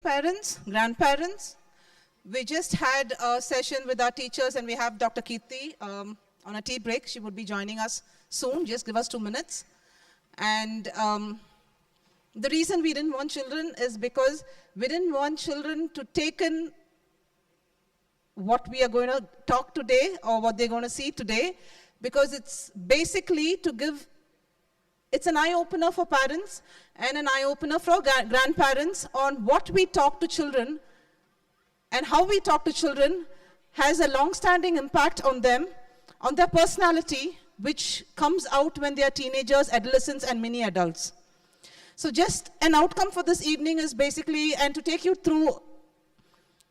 parents, grandparents. We just had a session with our teachers, and we have Dr. Kirti on a tea break. She would be joining us soon. Just give us 2 minutes. And the reason we didn't want children is because we didn't want children to take in what we are going to talk today or what they're going to see today, because it's basically to give, it's an eye-opener for parents and an eye-opener for grandparents on what we talk to children, and how we talk to children has a long-standing impact on them, on their personality, which comes out when they are teenagers, adolescents, and mini adults. So just an outcome for this evening is basically, and to take you through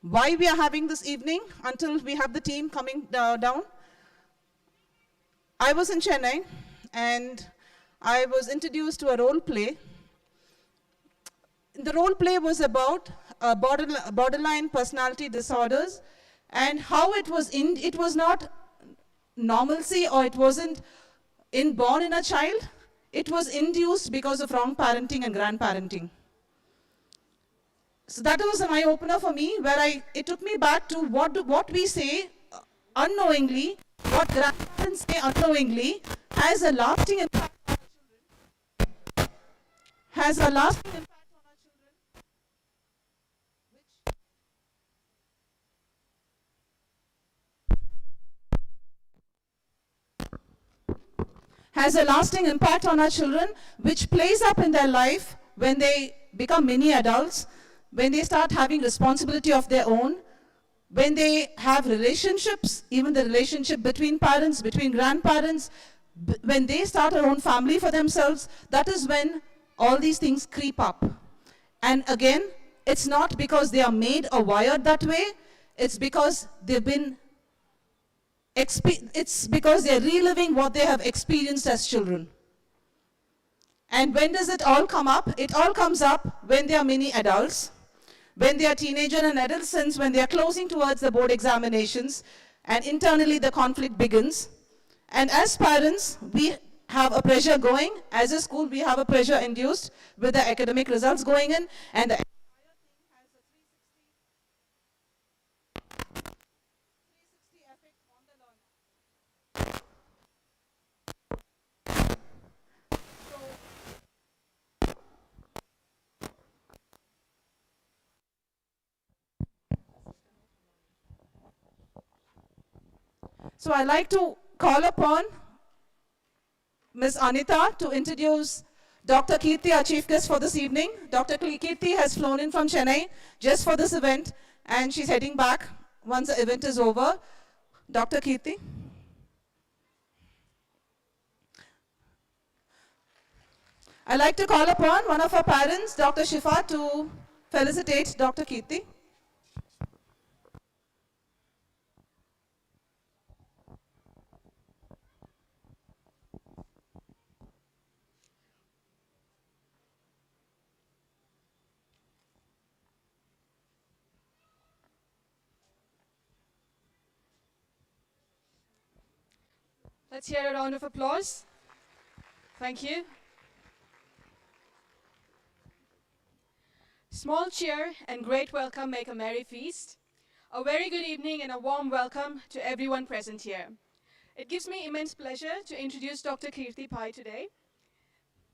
why we are having this evening until we have the team coming down. I was in Chennai, and I was introduced to a role play. The role play was about borderline personality disorders, and how it was not normalcy, or it wasn't inborn in a child. It was induced because of wrong parenting and grandparenting. So that was an eye-opener for me, where it took me back to what we say unknowingly, what grandparents say unknowingly, has a lasting impact on our children. Has a lasting impact on our children, has a lasting impact on our children, which plays up in their life when they become mini adults, when they start having responsibility of their own, when they have relationships, even the relationship between parents, between grandparents, when they start their own family for themselves, that is when all these things creep up. And again, it's not because they are made or wired that way, it's because they've been it's because they're reliving what they have experienced as children. And when does it all come up? It all comes up when they are mini adults, when they are teenagers and adolescents, when they are closing towards the board examinations, and internally the conflict begins. And as parents, we have a pressure going. As a school, we have a pressure induced with the academic results going in, and the So I'd like to call upon Ms. Anita to introduce Dr. Kirti, our chief guest for this evening. Dr. Kirti has flown in from Chennai just for this event, and she's heading back once the event is over. Dr. Kirti. I'd like to call upon one of our parents, Dr. Shifa, to felicitate Dr. Kirti. Let's hear a round of applause. Thank you. Small cheer and great welcome make a merry feast. A very good evening and a warm welcome to everyone present here. It gives me immense pleasure to introduce Dr. Kirti Pai today.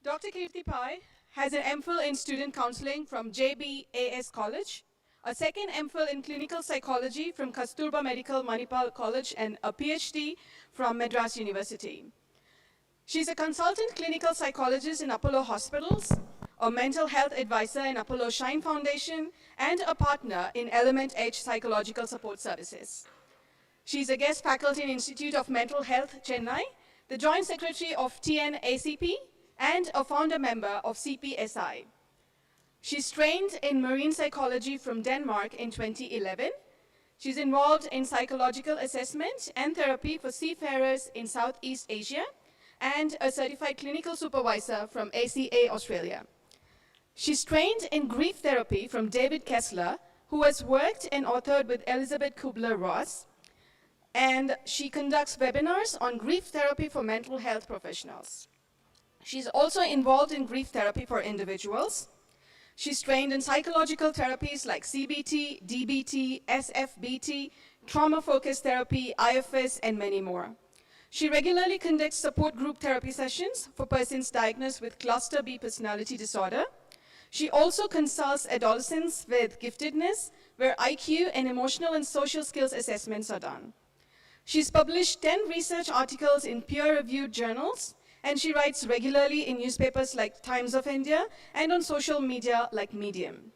Dr. Kirti Pai has an MPhil in Student Counseling from JBAS College, a second MPhil in Clinical Psychology from Kasturba Medical Manipal College, and a PhD from Madras University. She's a consultant clinical psychologist in Apollo Hospitals, a mental health advisor in Apollo Shine Foundation, and a partner in Element Edge Psychological Support Services. She's a guest faculty in Institute of Mental Health, Chennai, the joint secretary of TNACP, and a founder member of CPSI. She's trained in marine psychology from Denmark in 2011. She's involved in psychological assessment and therapy for seafarers in Southeast Asia, and a certified clinical supervisor from ACA Australia. She's trained in grief therapy from David Kessler, who has worked and authored with Elizabeth Kubler-Ross, and she conducts webinars on grief therapy for mental health professionals. She's also involved in grief therapy for individuals. She's trained in psychological therapies like CBT, DBT, SFBT, trauma-focused therapy, IFS, and many more. She regularly conducts support group therapy sessions for persons diagnosed with cluster B personality disorder. She also consults adolescents with giftedness, where IQ and emotional and social skills assessments are done. She's published 10 research articles in peer-reviewed journals, and she writes regularly in newspapers like Times of India and on social media like Medium.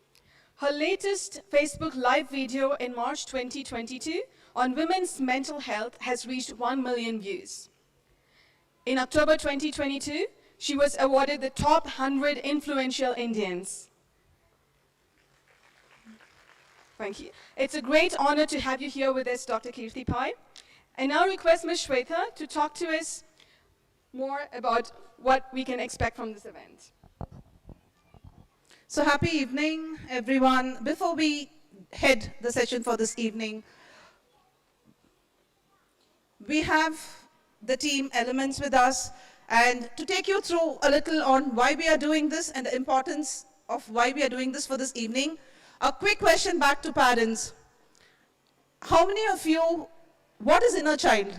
Her latest Facebook Live video in March 2022 on women's mental health has reached 1 million views. In October 2022, she was awarded the top 100 influential Indians. Thank you. It's a great honor to have you here with us, Dr. Kirti Pai. I now request Ms. Shweta to talk to us more about what we can expect from this event. So happy evening, everyone. Before we head the session for this evening, we have the team Elements with us, and to take you through a little on why we are doing this and the importance of why we are doing this for this evening, a quick question back to parents. How many of you, what is inner child?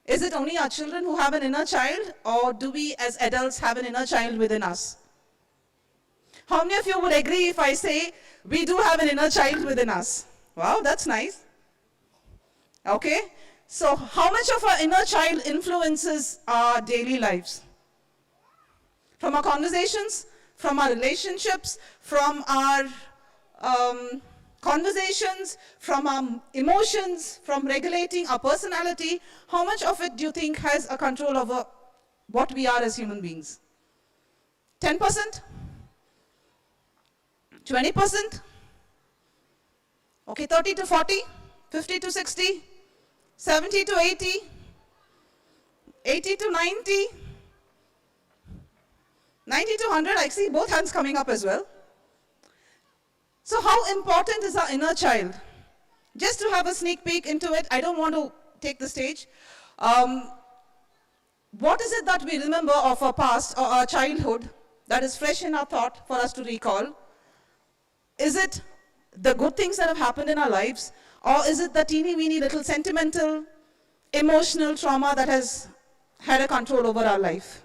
Is it only our children who have an inner child, or do we as adults have an inner child within us? How many of you would agree if I say we do have an inner child within us? Wow, that's nice. Okay, so how much of our inner child influences our daily lives? From our conversations, from our relationships, from our conversations, from our emotions, from regulating our personality, how much of it do you think has a control over what we are as human beings? 10%? 20%? Okay, 30 to 40, 50 to 60, 70 to 80, 80 to 90, 90 to 100, I see both hands coming up as well. So how important is our inner child? Just to have a sneak peek into it, I don't want to take the stage. What is it that we remember of our past or our childhood that is fresh in our thought for us to recall? Is it the good things that have happened in our lives, or is it the teeny weeny little sentimental, emotional trauma that has had a control over our life?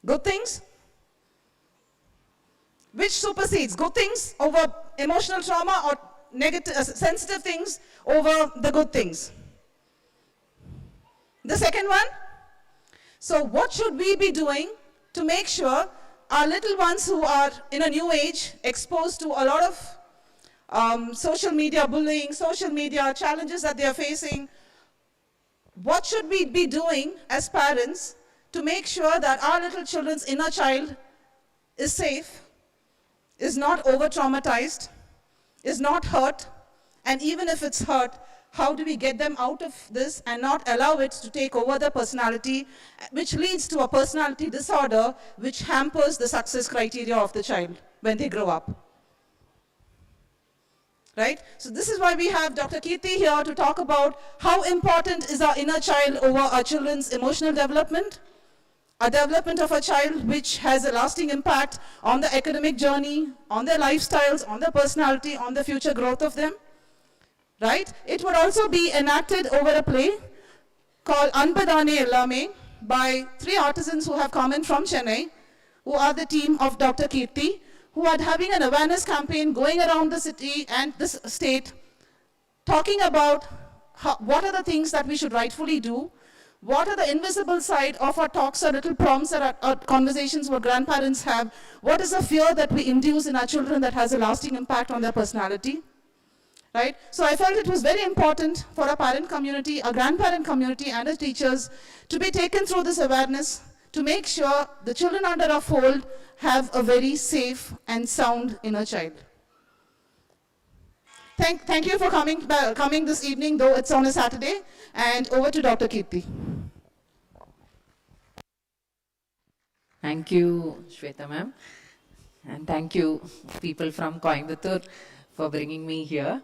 Good things? Which supersedes? Good things over emotional trauma, or negative, sensitive things over the good things? The second one? So what should we be doing to make sure our little ones who are in a new age, exposed to a lot of social media bullying, social media challenges that they are facing, what should we be doing as parents to make sure that our little children's inner child is safe, is not over-traumatized, is not hurt, and even if it's hurt, how do we get them out of this and not allow it to take over their personality, which leads to a personality disorder which hampers the success criteria of the child when they grow up. Right? So this is why we have Dr. Kirti here to talk about how important is our inner child over our children's emotional development, a development of a child which has a lasting impact on the academic journey, on their lifestyles, on their personality, on the future growth of them. Right? It would also be enacted over a play called Anbadane Ellame by 3 artisans who have come in from Chennai, who are the team of Dr. Kirti, who are having an awareness campaign going around the city and this state, talking about what are the things that we should rightfully do, what are the invisible side of our talks or little prompts that our conversations what grandparents have, what is the fear that we induce in our children that has a lasting impact on their personality. Right? So I felt it was very important for our parent community, our grandparent community, and our teachers to be taken through this awareness to make sure the children under our fold have a very safe and sound inner child. Thank you for coming this evening, though it's on a Saturday, and over to Dr. Kirti. Thank you, Shweta ma'am, and thank you people from Coimbatore for bringing me here.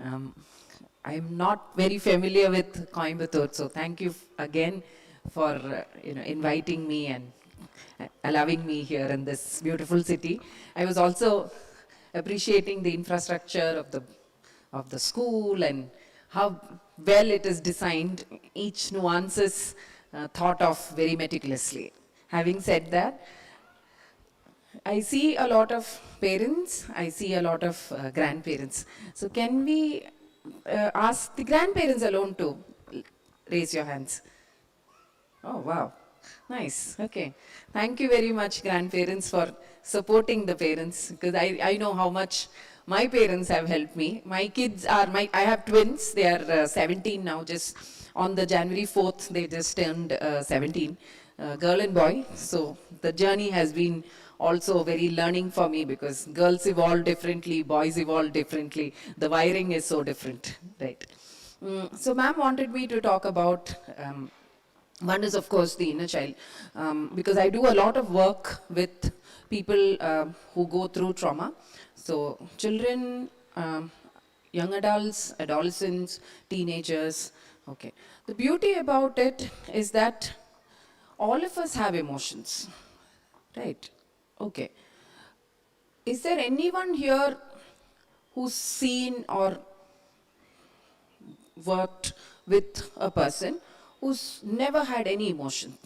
I'm not very familiar with Coimbatore, so thank you again for inviting me and allowing me here in this beautiful city. I was also appreciating the infrastructure of the school and how well it is designed. Each nuance is thought of very meticulously. Having said that, I see a lot of parents, I see a lot of grandparents. So can we ask the grandparents alone to raise your hands? Oh, wow. Nice. Okay. Thank you very much, grandparents, for supporting the parents, because I know how much my parents have helped me. My kids are, I have twins. They are 17 now. Just on the January 4th, they just turned 17, girl and boy. So the journey has been also very learning for me, because girls evolve differently, boys evolve differently. The wiring is so different, right? So ma'am wanted me to talk about one is, of course, the inner child, because I do a lot of work with people who go through trauma. So children, young adults, adolescents, teenagers. Okay. The beauty about it is that all of us have emotions, right? Okay. Is there anyone here who's seen or worked with a person who's never had any emotion?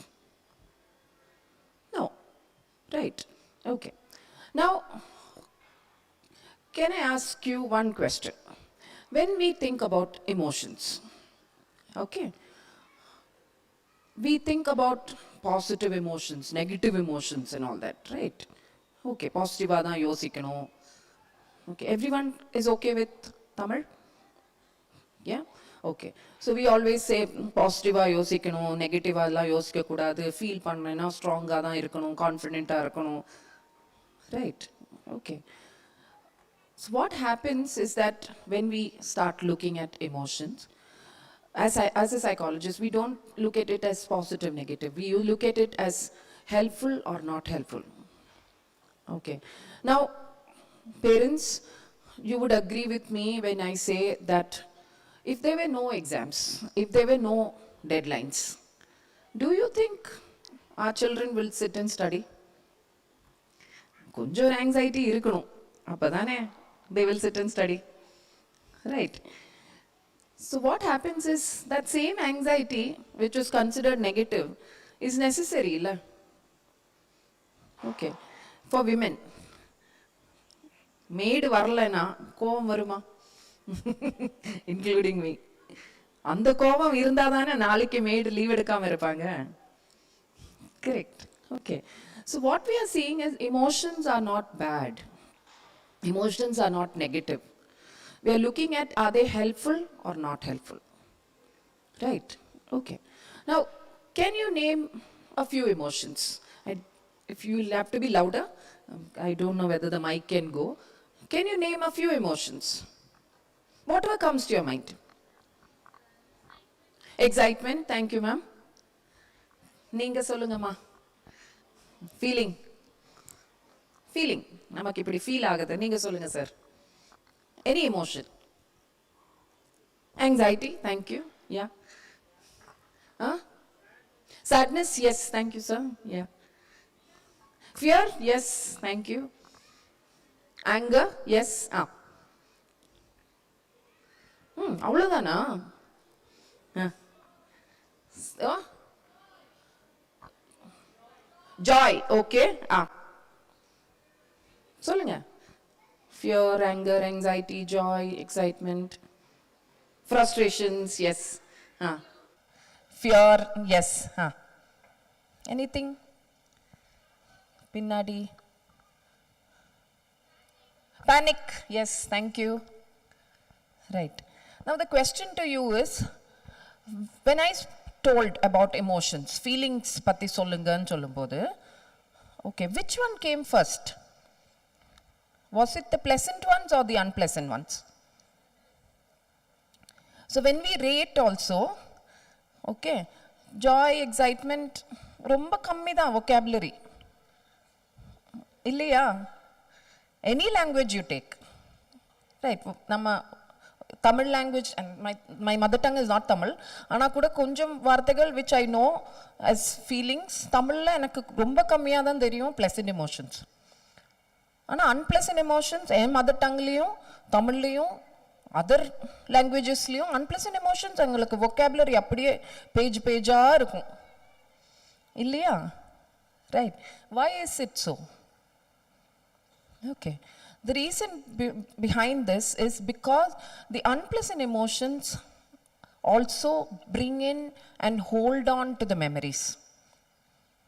No. Right. Okay. Now, can I ask you one question? When we think about emotions, okay, we think about positive emotions, negative emotions and all that, right? Okay, positive adha yosikano. Okay, everyone is okay with Tamil? Yeah? Okay. So we always say positive yosikano, negative alla yosika kudadu, feel pannena, strong ah irukano, confident ah irukano. Right? Okay. So what happens is that when we start looking at emotions, as a psychologist, we don't look at it as positive, negative. We look at it as helpful or not helpful. Okay. Now, parents, you would agree with me when I say that if there were no exams, if there were no deadlines, do you think our children will sit and study? கொஞ்சம் ஒரு anxiety இருக்கணும், அப்பதானே they will sit and study, right? So what happens is that same anxiety, which was considered negative, is necessary, la? Okay. For women, maid வரலனா கோவம் வருமா? Including me. அந்த கோபம் இருந்தா தானே நாளைக்கு maid leave எடுக்காம இருப்பாங்க. Correct. Okay. So what we are seeing is emotions are not bad. Emotions are not negative. We are looking at, are they helpful or not helpful? Right? Okay. Now, can you name a few emotions? If you will have to be louder, I don't know whether the mic can go. Can you name a few emotions? Whatever comes to your mind. Excitement. Thank you, ma'am. Neenga solunga ma. Feeling. Feeling. Namakku ipdi feel aguthu. Neenga solunga sir. Any emotion. Anxiety. Thank you. Yeah. Huh? Sadness. Yes. Thank you, sir. Yeah. Fear. Yes. Thank you. Anger. Yes. அவ்வளோதானா? Joy. Okay. சொல்லுங்க. Fear, anger, anxiety, joy, excitement, frustrations, yes. Fear, yes. Anything? Pinnadi. Panic, yes, thank you. Right. Now the question to you is, when I told about emotions, feelings patti sollungan sollumbodhu, okay, which one came first? Was it the pleasant ones or the unpleasant ones? So when we rate also, okay, joy, excitement, romba kammi da vocabulary. Illaya? Any language you take, right? Namma Tamil language, and my mother tongue is not Tamil, ana kuda konjam vaarthagal which I know as feelings Tamil la enakku romba kammiya dhaan theriyum pleasant emotions. Ana unpleasant emotions mother tongue liyum Tamil liyum other languages liyum unpleasant emotions engalukku vocabulary appadiye page ah irukum illaya, right? Why is it so? Okay, the reason behind this is because the unpleasant emotions also bring in and hold on to the memories.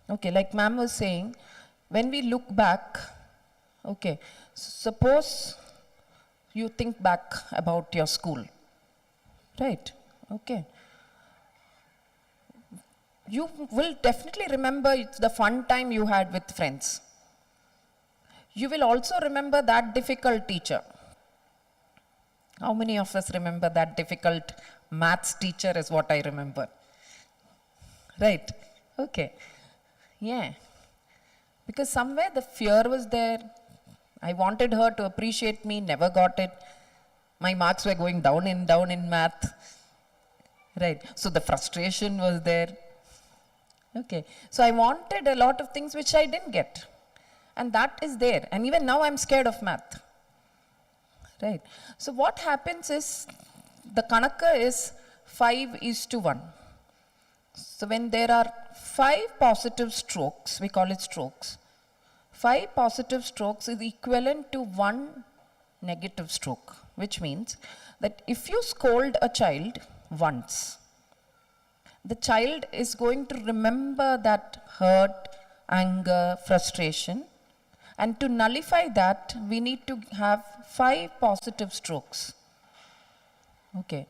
Okay, like ma'am was saying, when we look back, okay, suppose you think back about your school, right? Okay, you will definitely remember it's the fun time you had with friends. You will also remember that difficult teacher. How many of us remember that difficult maths teacher is what I remember? Right? Okay. Yeah. Because somewhere the fear was there. I wanted her to appreciate me, never got it. My marks were going down in math. Right? So the frustration was there. Okay. So I wanted a lot of things which I didn't get. And that is there. And even now I'm scared of math. Right? So what happens is, the Kanaka is 5:1. So when there are 5 positive strokes, we call it strokes, 5 positive strokes is equivalent to 1 negative stroke, which means that if you scold a child once, the child is going to remember that hurt, anger, frustration. And to nullify that, we need to have 5 positive strokes. Okay.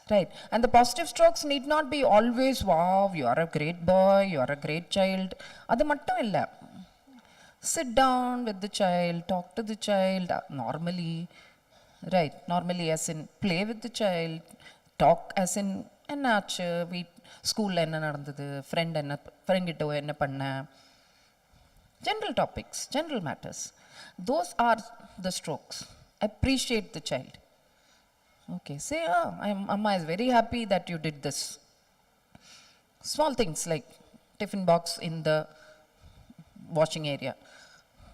Right. And the positive strokes need not be always, wow, you are a great boy, you are a great child. Adu mattum illa. Sit down with the child, talk to the child normally. Right. Normally as in play with the child, talk as in ennachu, we school la enna nadandhathu, friend kitta enna panna. General topics, general matters. Those are the strokes. Appreciate the child. Okay, say, Amma is very happy that you did this. Small things like tiffin box in the washing area.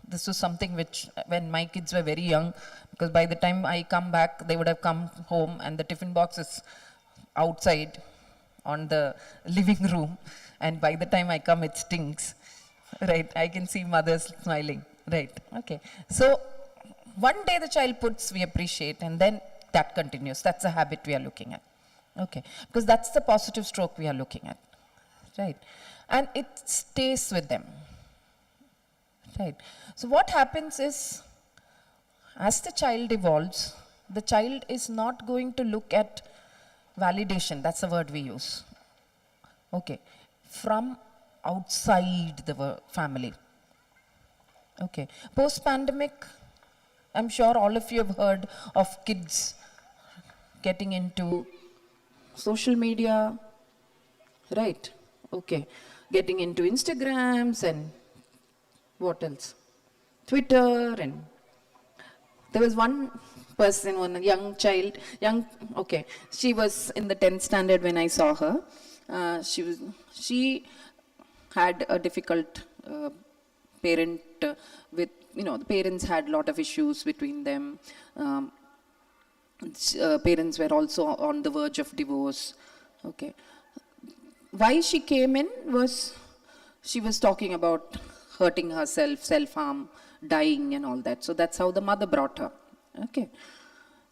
This was something which, when my kids were very young, because by the time I come back, they would have come home and the tiffin box is outside on the living room. And by the time I come, it stinks. Right, I can see mothers smiling. Right, okay. So one day the child puts, we appreciate, and then that continues. That's the habit we are looking at. Okay, because that's the positive stroke we are looking at. Right, and it stays with them. Right, so what happens is, as the child evolves, the child is not going to look at validation, that's the word we use. Okay, from outside the family. Okay. Post-pandemic, I'm sure all of you have heard of kids getting into social media, right? Okay. Getting into Instagrams and what else? Twitter, and there was one person, one young child, okay, she was in the 10th standard when I saw her. She had a difficult parent with, the parents had a lot of issues between them. Parents were also on the verge of divorce. Okay. Why she came in was, she was talking about hurting herself, self-harm, dying and all that. So that's how the mother brought her. Okay.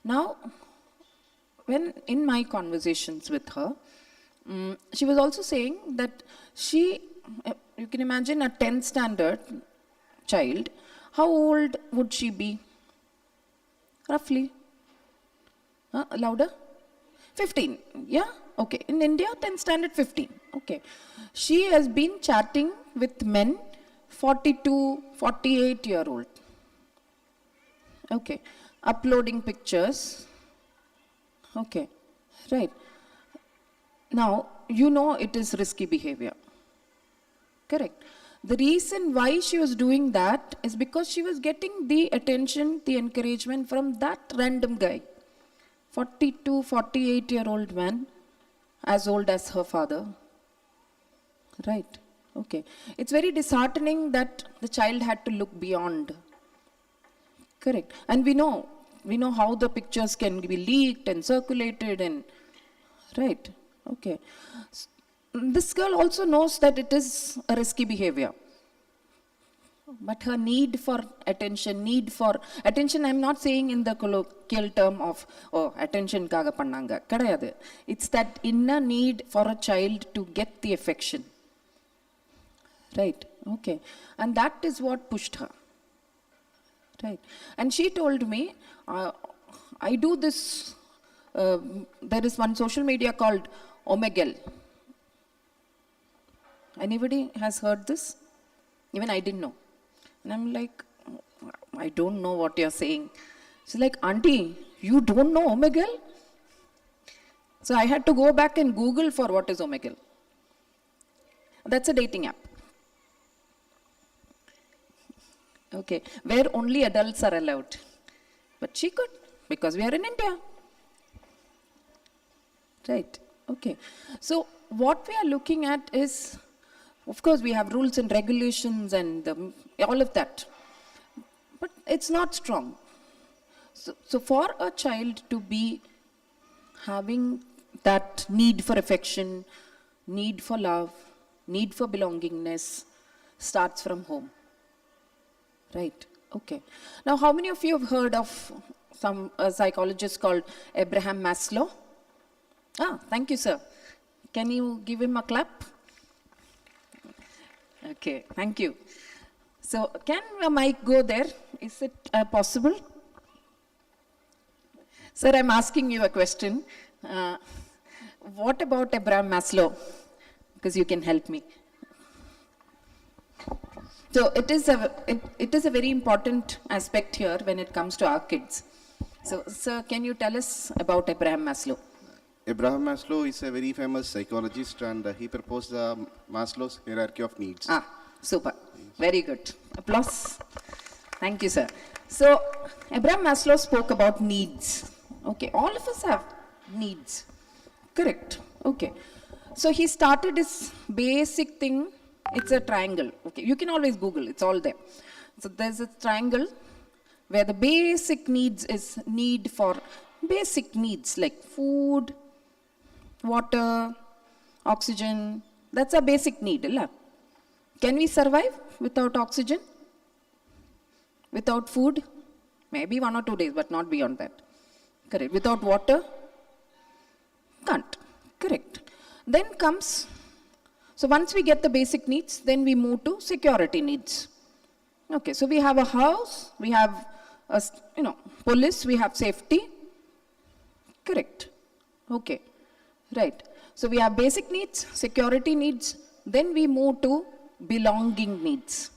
Now, when in my conversations with her, she was also saying that you can imagine a 10th standard child, how old would she be? Roughly. Louder? 15. Yeah? Okay. In India, 10th standard, 15. Okay. She has been chatting with men 42, 48-year-old. Okay. Uploading pictures. Okay. Right. Now, it is risky behavior. Correct. The reason why she was doing that is because she was getting the attention, the encouragement from that random guy. 42, 48-year-old man, as old as her father. Right, okay. It's very disheartening that the child had to look beyond. Correct. And we know how the pictures can be leaked and circulated and, right, okay. This girl also knows that it is a risky behavior. But her need for attention, I'm not saying in the colloquial term of, oh, attention kaga pannanga. Kadayadu. It's that inner need for a child to get the affection. Right, okay. And that is what pushed her. Right. And she told me, I do this, there is one social media called Omegle. Anybody has heard this? Even I didn't know. And I'm like, I don't know what you're saying. She's like, Auntie, you don't know Omegle? So I had to go back and Google for what is Omegle. That's a dating app. Okay, where only adults are allowed. But she could, because we are in India. Right, okay. So what we are looking at is, of course, we have rules and regulations and all of that. But it's not strong. So for a child to be having that need for affection, need for love, need for belongingness, starts from home. Right, okay. Now, how many of you have heard of some psychologist called Abraham Maslow? Ah, thank you, sir. Can you give him a clap? Okay, thank you. So, can a mic go there? Is it possible? Sir, I'm asking you a question. What about Abraham Maslow? Because you can help me. So it is a very important aspect here when it comes to our kids. So, sir, can you tell us about Abraham Maslow? Abraham Maslow is a very famous psychologist, and he proposed the Maslow's hierarchy of needs. Ah, super. Very good. Applause. Thank you, sir. So, Abraham Maslow spoke about needs. Okay, all of us have needs. Correct. Okay. So, he started this basic thing. It's a triangle. Okay, you can always Google, it's all there. So there's a triangle where the basic needs is need for basic needs like food, water, oxygen. That's a basic need. Illa? Can we survive without oxygen? Without food? Maybe 1 or 2 days, but not beyond that. Correct. Without water? Can't. Correct. Then comes, so once we get the basic needs, then we move to security needs. Okay, so we have a house, we have a, police, we have safety. Correct. Okay, right. So we have basic needs, security needs, then we move to belonging needs.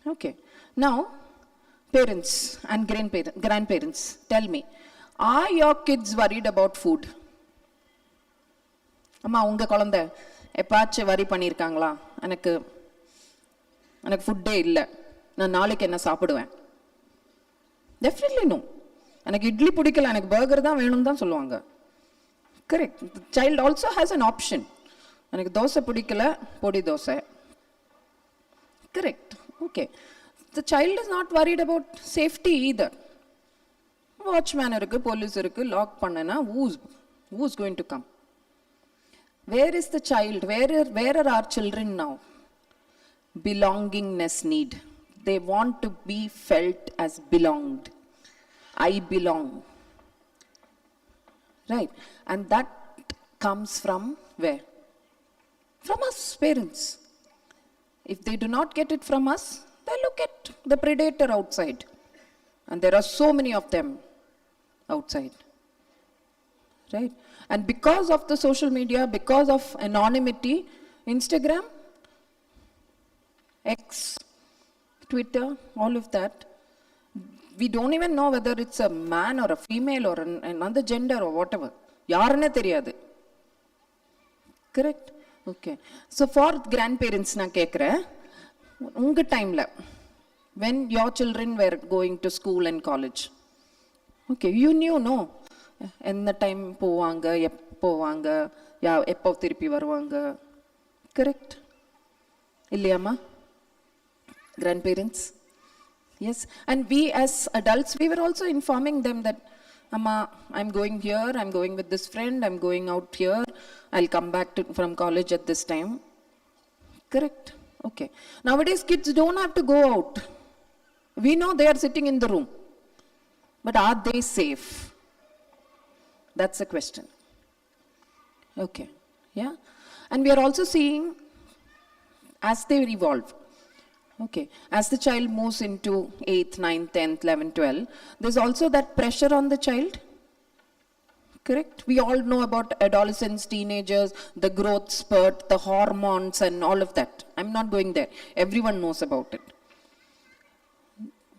Okay. Now, parents and grandparents, tell me, are your kids worried about food? Amma, unga kulandai எப்பாச்சு வரி பண்ணியிருக்காங்களா, எனக்கு ஃபுட்டே இல்லை, நான் நாளைக்கு என்ன சாப்பிடுவேன்? Definitely no. எனக்கு இட்லி பிடிக்கல, எனக்கு பர்கர் தான் வேணும்னு தான் சொல்லுவாங்க. Correct. Child also has an option. எனக்கு தோசை பிடிக்கல, podi dosa. Correct. Okay. The child is not worried about safety either. Watchman இருக்கு, போலீஸ் இருக்கு, லாக் பண்ணனா who's going to come? Where is the child? Where are our children now? Belongingness need. They want to be felt as belonged. I belong. Right. And that comes from where? From us, parents. If they do not get it from us, they look at the predator outside. And there are so many of them outside. Right? And because of the social media, because of anonymity, Instagram, X, Twitter, all of that, we don't even know whether it's a man or a female or another gender or whatever. Yarane theriyadu. Correct? Okay. So for grandparents, na kekra, unga time la, when your children were going to school and college, okay, you knew, no, என்ன time போவாங்க, போவாங்க, எப்போ திருப்பி வருவாங்க. Correct இல்லையாம்மா? Grandparents? Yes. And we as adults, we were also informing them that, Amma, I'm going here, I'm going with this friend, I'm going out here, I'll come back from college at this time. Correct? Okay. Nowadays, kids don't have to go out. We know they are sitting in the room. But are they safe? That's the question. Okay. Yeah. And we are also seeing as they evolve. Okay. As the child moves into 8th, 9th, 10th, 11th, 12th, there's also that pressure on the child. Correct? We all know about adolescents, teenagers, the growth spurt, the hormones and all of that. I'm not going there. Everyone knows about it.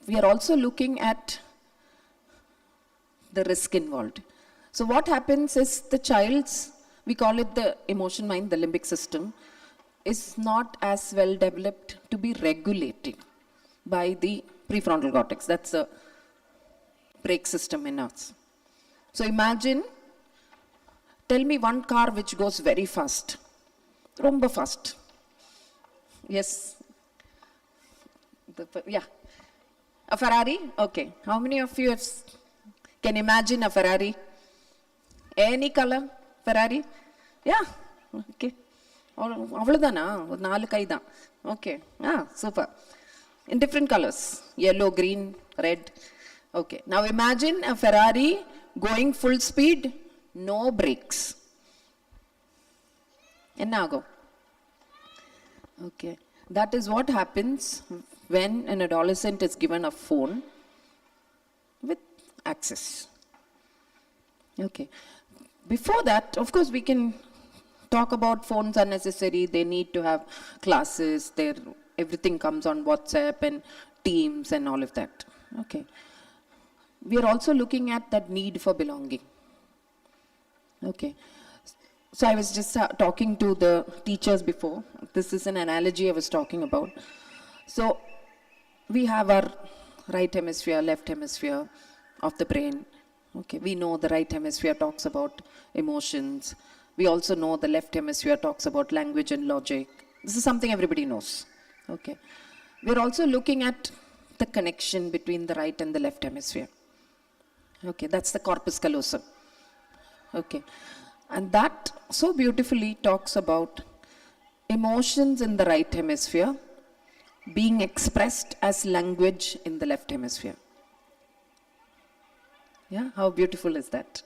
We are also looking at the risk involved. So what happens is the child's, we call it the emotion mind, the limbic system, is not as well developed to be regulated by the prefrontal cortex. That's the brake system in us. So imagine, tell me one car which goes very fast. Romba fast. Yes. Yeah. A Ferrari? Okay. How many of you can imagine a Ferrari? Any color Ferrari? Yeah. Okay. அவ்வளோதானா? ஒரு 4 கை தான். Okay. Super. In different colors. Yellow, green, red. Okay. Now imagine a Ferrari going full speed, no brakes. என்ன ஆகும்? Okay. That is what happens when an adolescent is given a phone with access. Okay. Before that, of course, we can talk about phones are necessary. They need to have classes. Everything comes on WhatsApp and Teams and all of that. Okay. We are also looking at that need for belonging. Okay. So I was just talking to the teachers before. This is an analogy I was talking about. So we have our right hemisphere, left hemisphere of the brain. Okay, we know the right hemisphere talks about emotions. We also know the left hemisphere talks about language and logic. This is something everybody knows. Okay. We're also looking at the connection between the right and the left hemisphere. Okay, that's the corpus callosum. Okay. And that so beautifully talks about emotions in the right hemisphere being expressed as language in the left hemisphere. Yeah, how beautiful is that?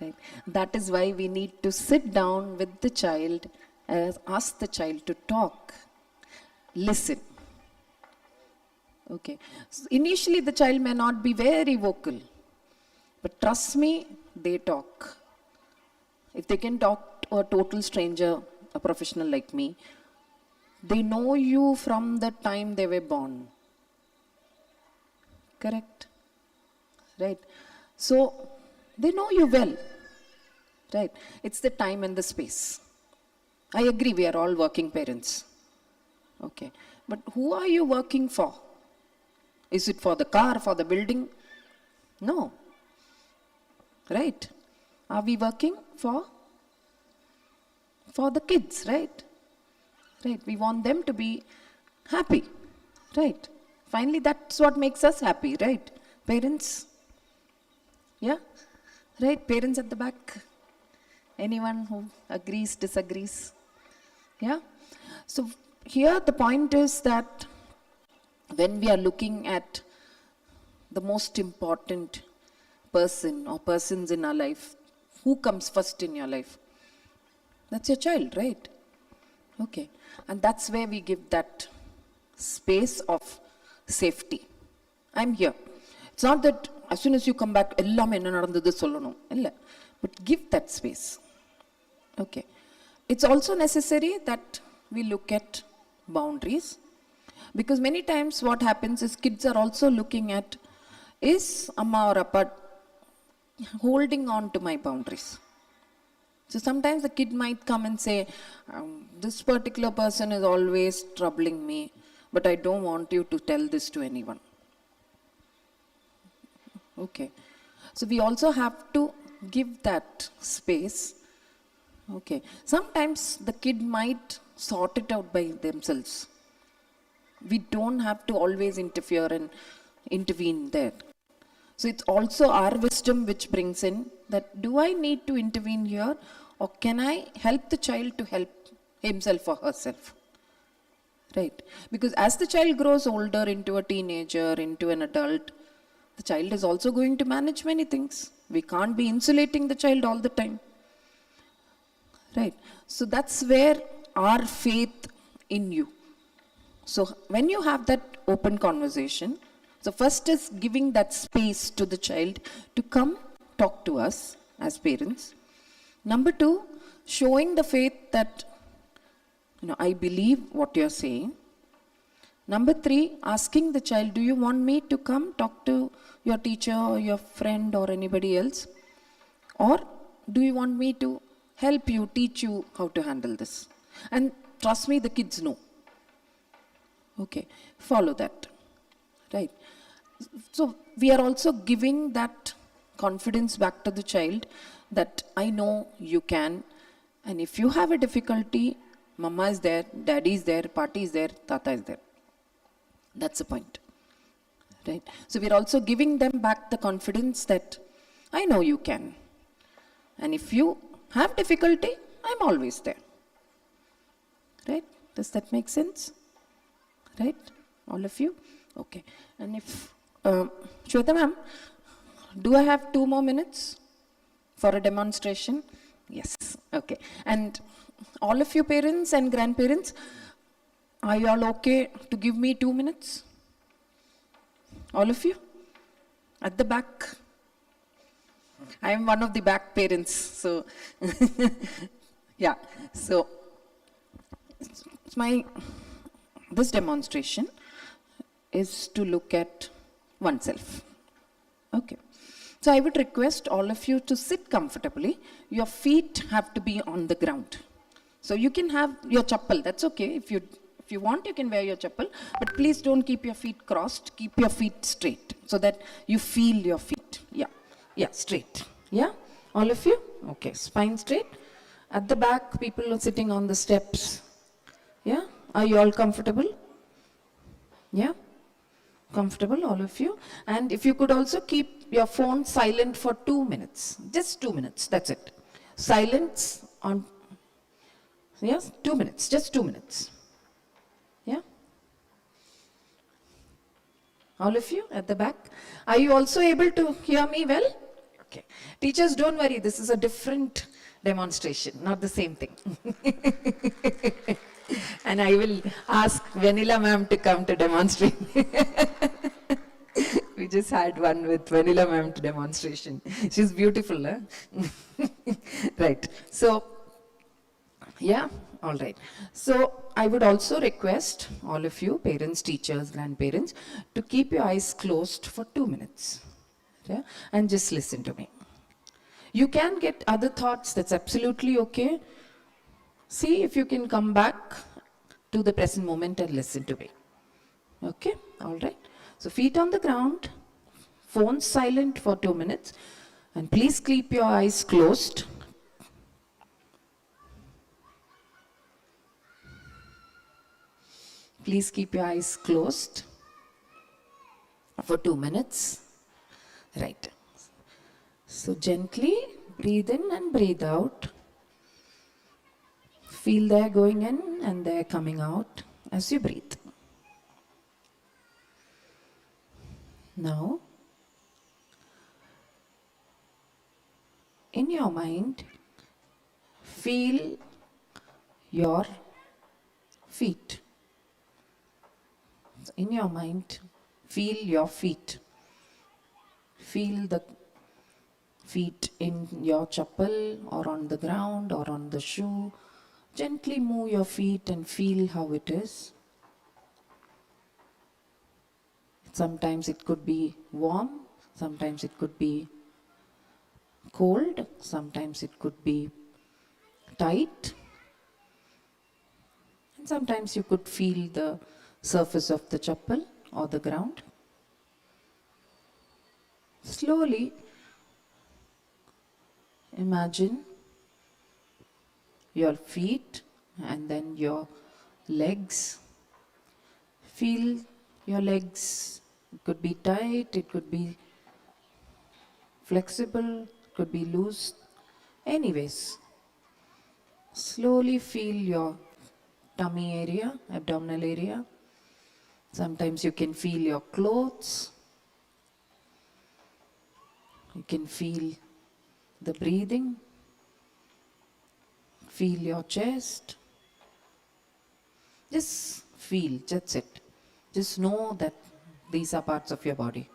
Right. That is why we need to sit down with the child, ask the child to talk, listen. Okay. So initially, the child may not be very vocal, but trust me, they talk. If they can talk to a total stranger, a professional like me, they know you from the time they were born. Correct? Right? So, they know you well. Right? It's the time and the space. I agree, we are all working parents. Okay. But who are you working for? Is it for the car, for the building? No. Right? Are we working for the kids, right? Right. We want them to be happy. Right? Finally, that's what makes us happy, right? Parents? Yeah? Right? Parents at the back? Anyone who agrees, disagrees? Yeah? So here the point is that when we are looking at the most important person or persons in our life, who comes first in your life? That's your child, right? Okay. And that's where we give that space of safety. I'm here. It's not that as soon as you come back, எல்லாமே என்ன நடந்தது சொல்லணும். இல்ல. But give that space. Okay. It's also necessary that we look at boundaries. Because many times what happens is kids are also looking at, is amma or appa holding on to my boundaries? So sometimes the kid might come and say, this particular person is always troubling me, but I don't want you to tell this to anyone. Okay. So we also have to give that space, okay, sometimes the kid might sort it out by themselves. We don't have to always interfere and intervene there. So it's also our wisdom which brings in that, do I need to intervene here, or can I help the child to help himself or herself? Right? Because as the child grows older into a teenager, into an adult, the child is also going to manage many things. We can't be insulating the child all the time. Right? So that's where our faith in you. So when you have that open conversation, so first is giving that space to the child to come talk to us as parents. Number two, showing the faith that, I believe what you're saying. Number three, asking the child, do you want me to come talk to your teacher or your friend or anybody else? Or do you want me to help you, teach you how to handle this? And trust me, the kids know. Okay, follow that, right? So we are also giving that confidence back to the child that I know you can, and if you have a difficulty, mama is there, daddy is there, party is there, tata is there. That's the point, right? So we're also giving them back the confidence that I know you can, and if you have difficulty, I'm always there, right? Does that make sense? Right? All of you? Okay. And if, Shweta ma'am, do I have 2 more minutes for a demonstration? Yes. Okay. And all of you parents and grandparents, are you all okay to give me 2 minutes? All of you? At the back? I am one of the back parents, so yeah. So this demonstration is to look at oneself. Okay. So I would request all of you to sit comfortably. Your feet have to be on the ground. So you can have your chappal, that's okay. If you want, you can wear your chappal, but please don't keep your feet crossed. Keep your feet straight so that you feel your feet. Yeah. Yeah, straight. Yeah? All of you? Okay. Spine straight. At the back, people are sitting on the steps. Yeah? Are you all comfortable? Yeah? Comfortable, all of you? And if you could also keep your phone silent for 2 minutes. Just 2 minutes, that's it. Silence on, yes, 2 minutes, just 2 minutes. Yeah? All of you at the back? Are you also able to hear me well? Okay. Teachers, don't worry, this is a different demonstration, not the same thing. And I will ask Vanilla ma'am to come to demonstrate. We just had one with Vanilla ma'am to demonstration. She's beautiful, huh? Right. So, yeah, all right. So, I would also request all of you, parents, teachers, grandparents, to keep your eyes closed for 2 minutes. Yeah? And just listen to me. You can get other thoughts, that's absolutely okay. See if you can come back to the present moment and listen to me. Okay, all right. So feet on the ground, phone silent for 2 minutes, and please keep your eyes closed. Please keep your eyes closed for 2 minutes. Right. So gently breathe in and breathe out. Feel there going in and there coming out as you breathe. Now, in your mind, feel your feet. In your mind, feel your feet. Feel the feet in your chappal or on the ground or on the shoe. Gently move your feet and feel how it is. Sometimes it could be warm, sometimes it could be cold, sometimes it could be tight, and sometimes you could feel the surface of the chappal or the ground. Slowly Imagine your feet and then your legs. Feel your legs. It could be tight, it could be flexible, it could be loose. Anyways, slowly feel your tummy area, abdominal area. Sometimes you can feel your clothes. You can feel the breathing. Feel your chest. Just feel, that's it. Just know that these are parts of your body.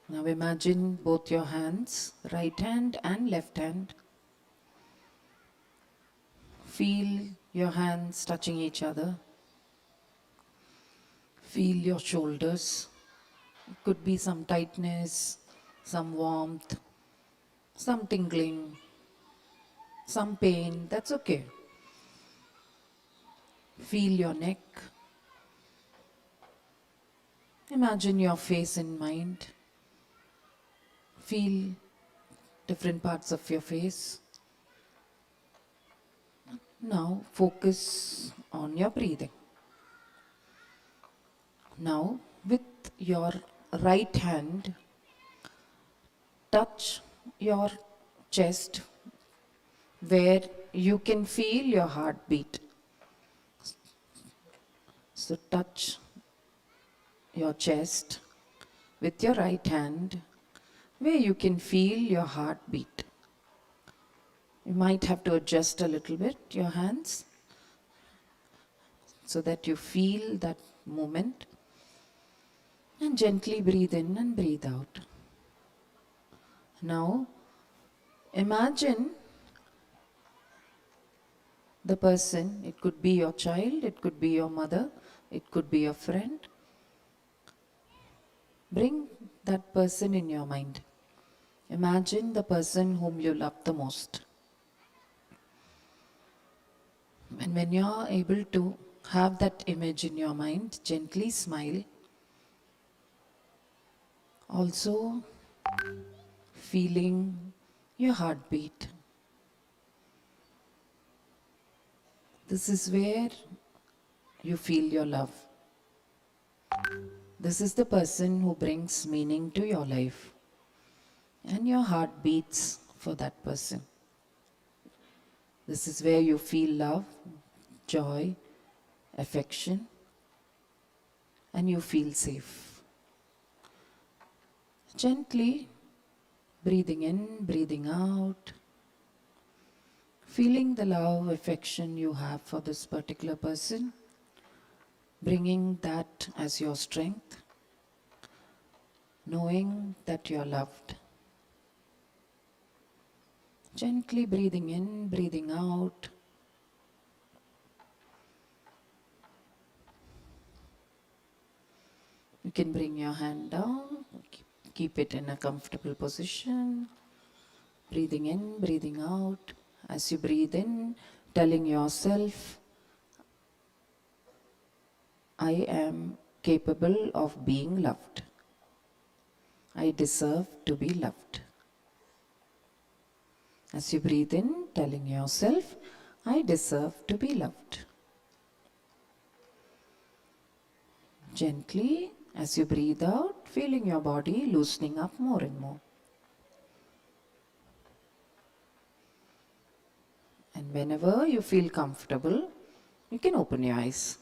Now imagine both your hands, right hand and left hand. Feel your hands touching each other. Feel your shoulders. It could be some tightness, some warmth, some tingling, some pain, that's okay. Feel your neck. Imagine your face in mind. Feel different parts of your face. Now focus on your breathing. Now with your right hand, touch your chest where you can feel your heartbeat. So touch your chest with your right hand where you can feel your heartbeat. You might have to adjust a little bit your hands so that you feel that movement, and gently breathe in and breathe out. Now imagine the person. It could be your child, it could be your mother, it could be a friend. Bring that person in your mind. Imagine the person whom you love the most. And when you are able to have that image in your mind, gently smile. Also feeling your heartbeat. This is where you feel your love. This is the person who brings meaning to your life. And your heart beats for that person. This is where you feel love, joy, affection, and you feel safe. Gently breathing in, breathing out, feeling the love, affection you have for this particular person, bringing that as your strength, knowing that you are loved. Gently breathing in, breathing out. You can bring your hand down, keep it in a comfortable position. Breathing in, breathing out. As you breathe in, telling yourself, I am capable of being loved. I deserve to be loved. As you breathe in, telling yourself, I deserve to be loved. Gently, as you breathe out, feeling your body loosening up more and more. And whenever you feel comfortable, you can open your eyes.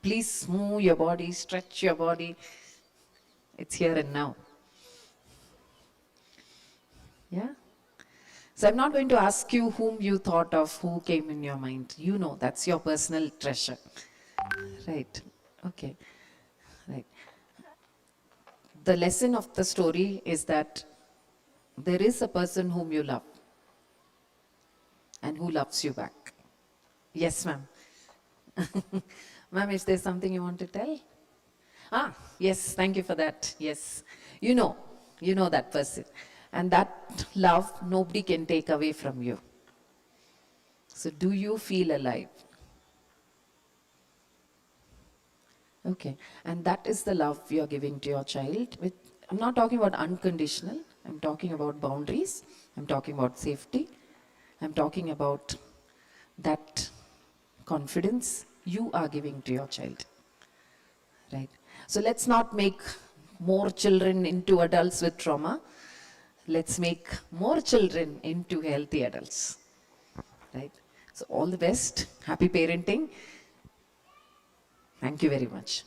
Please move your body, stretch your body. It's here and now. Yeah? So I'm not going to ask you whom you thought of, who came in your mind. You know, that's your personal treasure. Right. Okay. Right. The lesson of the story is that there is a person whom you love and who loves you back. Yes, ma'am. Ma'am, is there something you want to tell? Ah, yes, thank you for that. Yes. You know that person. And that love nobody can take away from you. So do you feel alive? Okay, and that is the love you're giving to your child. I'm not talking about unconditional, I'm talking about boundaries, I'm talking about safety, I'm talking about that confidence you are giving to your child. Right? So let's not make more children into adults with trauma. Let's make more children into healthy adults. Right? So all the best. Happy parenting. Thank you very much.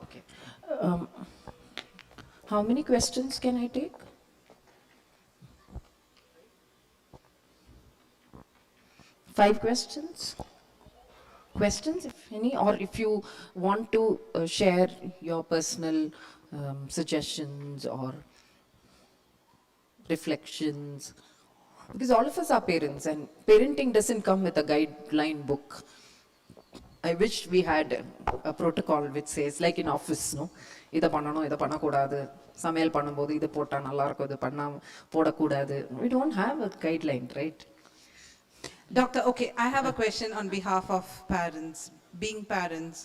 Okay. Um, how many questions can I take? 5 questions? Questions, if any, or if you want to share your personal suggestions or reflections, because all of us are parents and parenting doesn't come with a guideline book. I wish we had a protocol which says, like in office, no, இதை பண்ணணும் இதை பண்ணக்கூடாது சமையல் பண்ணும்போது இது போட்டால் நல்லா இருக்கும் இது பண்ணாம போடக்கூடாது. We don't have a guideline, right? Doctor, okay, I have a question on behalf of parents. Being parents,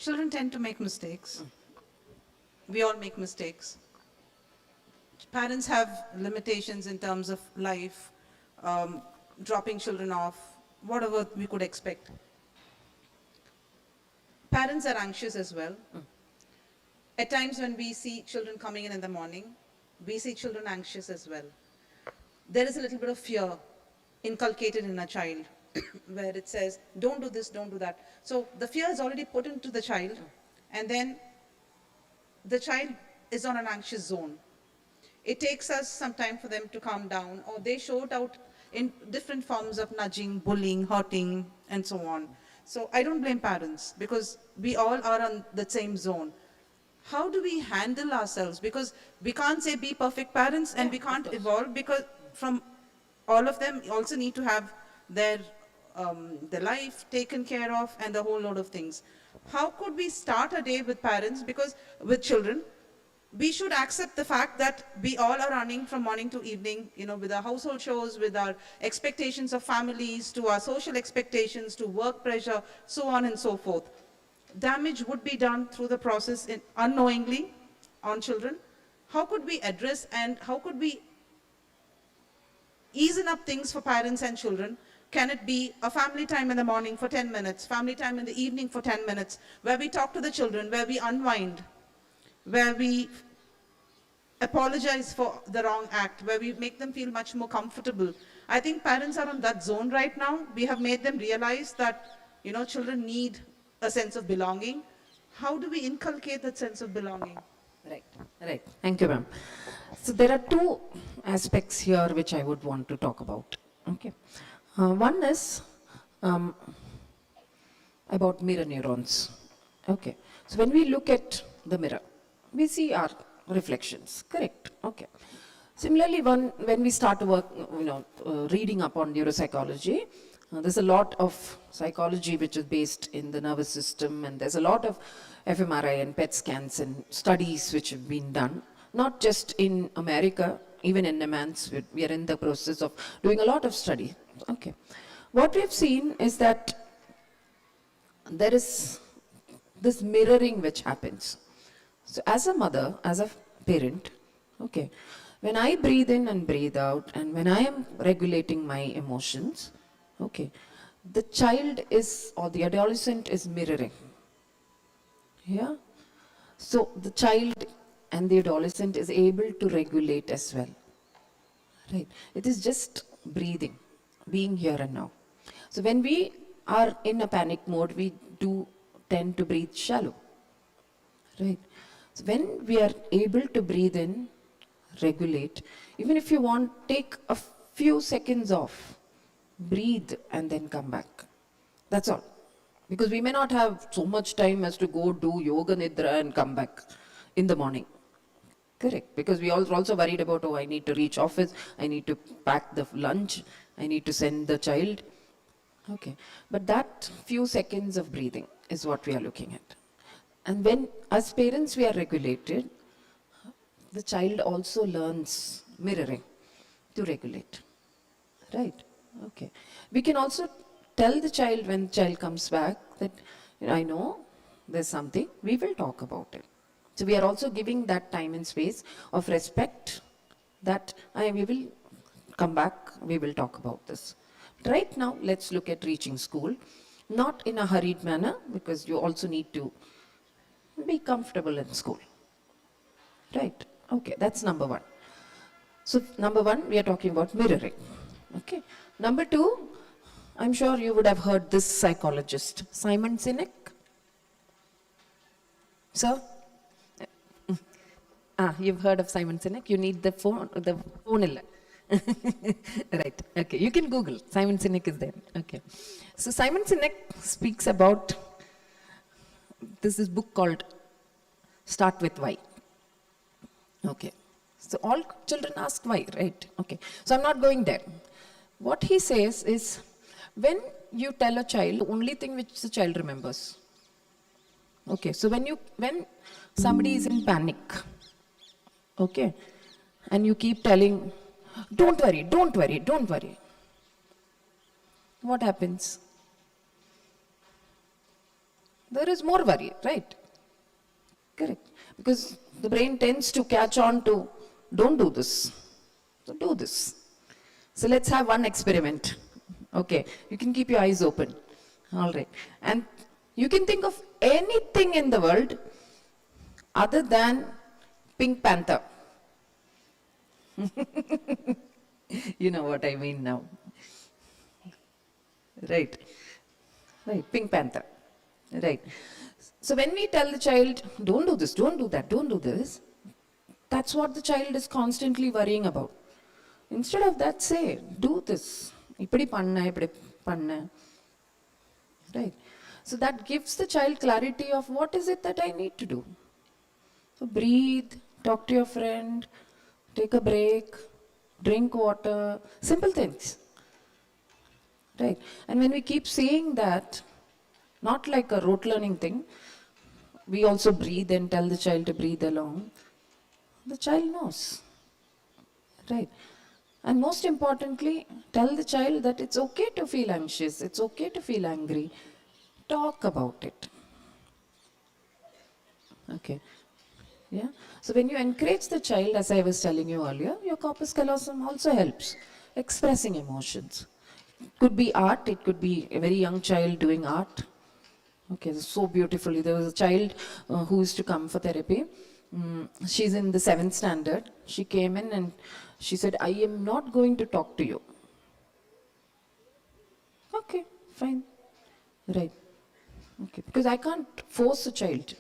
children tend to make mistakes. We all make mistakes. Parents have limitations in terms of life, dropping children off, whatever we could expect. Parents are anxious as well. At times when we see children coming in the morning, we see children anxious as well. There is a little bit of fear inculcated in a child where it says, don't do this, don't do that. So the fear is already put into the child, and then the child is on an anxious zone. It takes us some time for them to calm down, or they show it out in different forms of nudging, bullying, hurting, and so on. So I don't blame parents, because we all are on the same zone. How do we handle ourselves? Because we can't say be perfect parents, and we can't evolve, because from all of them also need to have their life taken care of and a whole lot of things. How could we start a day with parents? Because with children, we should accept the fact that we all are running from morning to evening, with our household chores, with our expectations of families, to our social expectations, to work pressure, so on and so forth. Damage would be done through the process unknowingly on children. How could we address, and how could we easen up things for parents and children? Can it be a family time in the morning for 10 minutes, family time in the evening for 10 minutes, where we talk to the children, where we unwind, where we apologize for the wrong act, where we make them feel much more comfortable? I think parents are on that zone right now. We have made them realize that, children need a sense of belonging. How do we inculcate that sense of belonging? Right, right. Thank you, ma'am. So there are 2 aspects here which I would want to talk about. Okay. One is about mirror neurons. Okay. So when we look at the mirror, we see our reflections. Correct. Okay. Similarly, when we start to work, reading up on neuropsychology, there's a lot of psychology which is based in the nervous system, and there's a lot of fMRI and PET scans and studies which have been done, not just in America, even in NEMANS, we are in the process of doing a lot of study. Okay. What we've seen is that there is this mirroring which happens. So as a mother, as a parent, okay, when I breathe in and breathe out, and when I am regulating my emotions, okay, the child is, or the adolescent is mirroring. Yeah. So the child and the adolescent is able to regulate as well. Right. It is just breathing, being here and now. So when we are in a panic mode, we do tend to breathe shallow. Right. So when we are able to breathe in, regulate, even if you want, take a few seconds off, breathe and then come back. That's all. Because we may not have so much time as to go do yoga nidra and come back in the morning. Correct. Because we are also worried about, oh, I need to reach office, I need to pack the lunch, I need to send the child. Okay, but that few seconds of breathing is what we are looking at. And when, as parents, we are regulated, the child also learns mirroring to regulate. Right? Okay. We can also tell the child when the child comes back that, I know there's something, we will talk about it. So we are also giving that time and space of respect that we will come back, we will talk about this. Right now, let's look at reaching school, not in a hurried manner, because you also need to be comfortable in school. Right? Okay, that's number one. So number one, we are talking about mirroring. Okay. Number two, I'm sure you would have heard this psychologist, Simon Sinek. Sir? You've heard of Simon Sinek? You need the phone illa. Right. Okay. You can Google. Simon Sinek is there. Okay. So Simon Sinek speaks about this book called Start with Why. Okay. So all children ask why, right? Okay. So I'm not going there. What he says is, when you tell a child, the only thing which the child remembers. Okay. So when somebody is in panic, okay, and you keep telling, don't worry, don't worry, don't worry. What happens? There is more worry, right? Correct. Because the brain tends to catch on to, don't do this. So do this. So let's have one experiment. Okay. You can keep your eyes open. All right. And you can think of anything in the world other than Pink Panther. You know what I mean now. Right. Right. Pink Panther. Right. So when we tell the child, don't do this, don't do that, don't do this, that's what the child is constantly worrying about. Instead of that, say, do this. Ipadi panna. Right. So that gives the child clarity of what is it that I need to do. So breathe, talk to your friend, take a break, drink water, simple things. Right. And when we keep saying that, not like a rote learning thing, we also breathe and tell the child to breathe along. The child knows. Right. And most importantly, tell the child that it's okay to feel anxious, it's okay to feel angry. Talk about it. Okay. Yeah. So when you encourage the child, as I was telling you earlier, your corpus callosum also helps expressing emotions. It could be art, it could be a very young child doing art. Okay, so beautifully. There was a child who used to come for therapy. She's in the 7th standard. She came in and she said, I am not going to talk to you. Okay, fine. Right. Okay, because I can't force a child.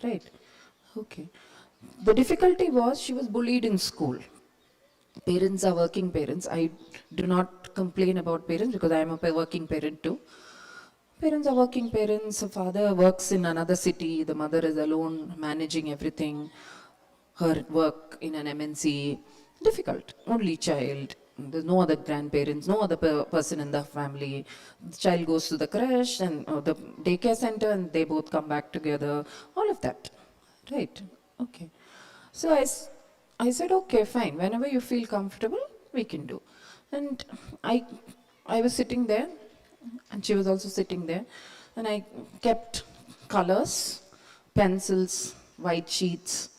Right. Okay. The difficulty was she was bullied in school. Parents are working parents. I do not complain about parents because I am a working parent too. Parents are working parents. The father works in another city. The mother is alone managing everything. Her work in an MNC. Difficult. Only child. There's no other grandparents, no other person in the family. The child goes to the creche and the daycare center and they both come back together. All of that. Right. Okay. So I said, okay, fine. Whenever you feel comfortable, we can do. And I was sitting there and she was also sitting there. And I kept colors, pencils, white sheets.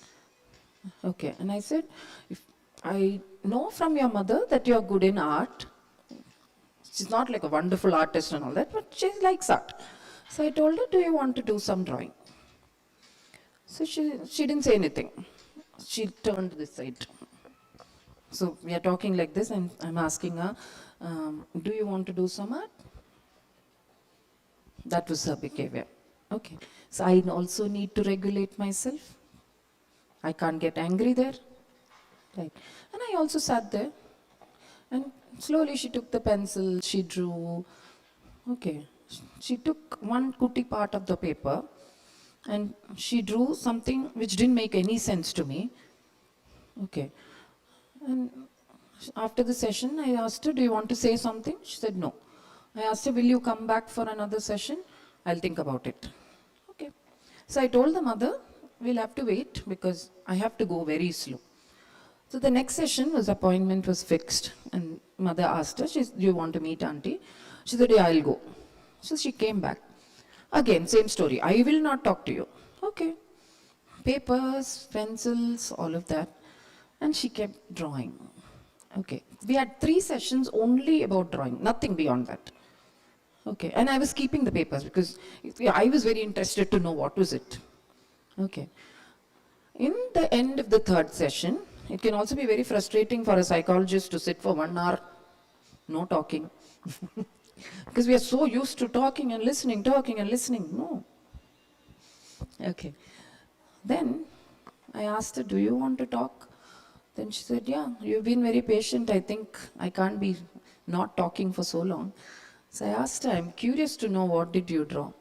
Okay. And I said, if I know from your mother that you're good in art. She's not like a wonderful artist and all that, but she likes art. So I told her, do you want to do some drawing? So she didn't say anything. She turned this side. So we are talking like this and I'm asking her, do you want to do some art? That was her behavior. Okay. So I also need to regulate myself. I can't get angry there. Right. And I also sat there and slowly she took the pencil, she drew. Okay. She took one cutie part of the paper and she drew something which didn't make any sense to me. Okay. And after the session, I asked her, do you want to say something? She said, no. I asked her, will you come back for another session? I'll think about it. Okay. So I told the mother, we'll have to wait because I have to go very slow. So the next session appointment was fixed, and mother asked her, do you want to meet auntie? She said, yeah, I'll go. So she came back. Again, same story. I will not talk to you. Okay. Papers, pencils, all of that. And she kept drawing. Okay. We had 3 sessions only about drawing, nothing beyond that. Okay. And I was keeping the papers because I was very interested to know what was it. Okay. In the end of the 3rd session, it can also be very frustrating for a psychologist to sit for 1 hour, no talking. Because we are so used to talking and listening. No. Okay. Then I asked her, do you want to talk? Then she said, yeah, you've been very patient. I think I can't be not talking for so long. So I asked her, I'm curious to know, what did you draw?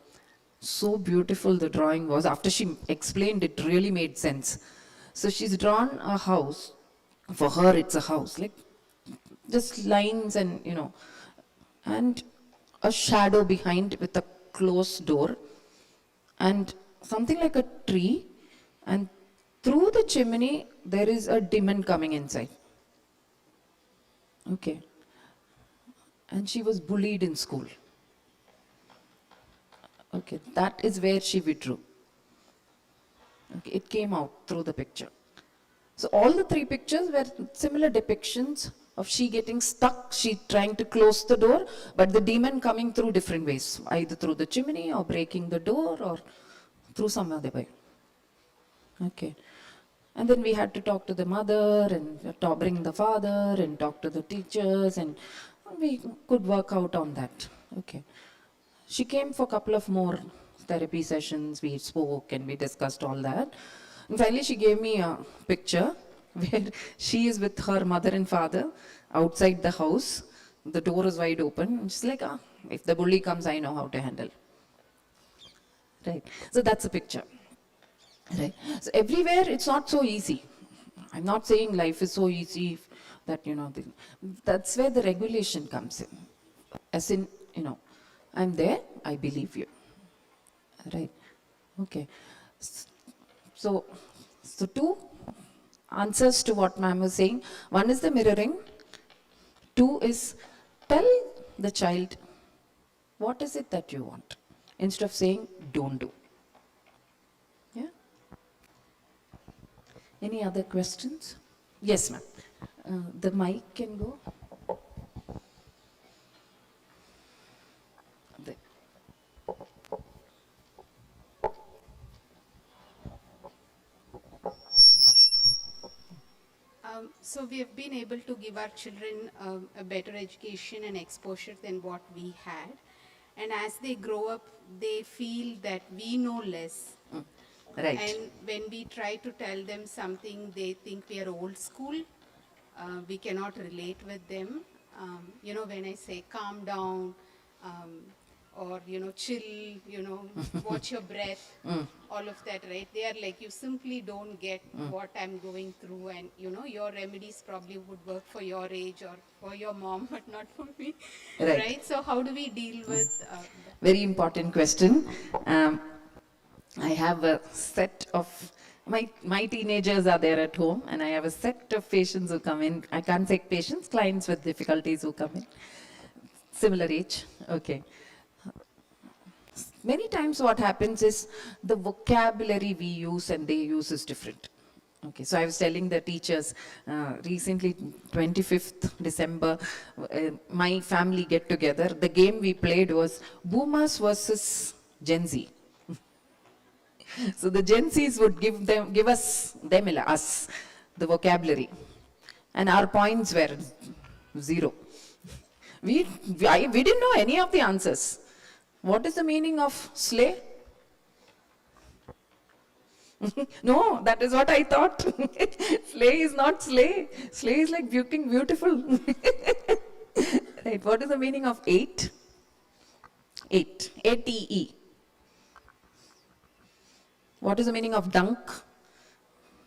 So beautiful the drawing was. After she explained, it really made sense. So she's drawn a house. For her, it's a house. Like just lines and, and a shadow behind with a closed door. And something like a tree. And through the chimney, there is a demon coming inside. Okay. And she was bullied in school. Okay, that is where she withdrew. Okay, it came out through the picture. So all the 3 pictures were similar depictions of she getting stuck, she trying to close the door, but the demon coming through different ways, either through the chimney or breaking the door or through some other way. Okay. And then we had to talk to the mother and bring the father and talk to the teachers, and we could work out on that. Okay. She came for a couple of more therapy sessions. We spoke and we discussed all that. And finally, she gave me a picture where she is with her mother and father outside the house. The door is wide open. And she's like, if the bully comes, I know how to handle. Right. So that's a picture. Right. So everywhere, it's not so easy. I'm not saying life is so easy that, that's where the regulation comes in. As in, I'm there, I believe you. Right. Okay. So 2 answers to what ma'am was saying. 1 is the mirroring. 2 is tell the child, what is it that you want? Instead of saying, don't do. Yeah? Any other questions? Yes, ma'am. The mic can go. There. So we have been able to give our children a better education and exposure than what we had. And as they grow up, they feel that we know less. Right. And when we try to tell them something, they think we are old school. We cannot relate with them. When I say calm down, or, chill, watch your breath, all of that, right? They are like, you simply don't get what I'm going through, and, your remedies probably would work for your age or for your mom, but not for me, Right. So how do we deal with Very important question. I have a set of, my teenagers are there at home, and I have a set of patients who come in. I can't say patients, clients with difficulties who come in. Similar age. Okay. Many times what happens is the vocabulary we use and they use is different. Okay, so I was telling the teachers recently, 25th December, my family get together. The game we played was Boomers versus Gen Z. So the Gen Zs would give us the vocabulary, and our points were 0. We didn't know any of the answers. What is the meaning of slay? No, that is what I thought. Slay is not slay. Slay is like looking beautiful. Right. What is the meaning of 8? 8. A-T-E. What is the meaning of dunk?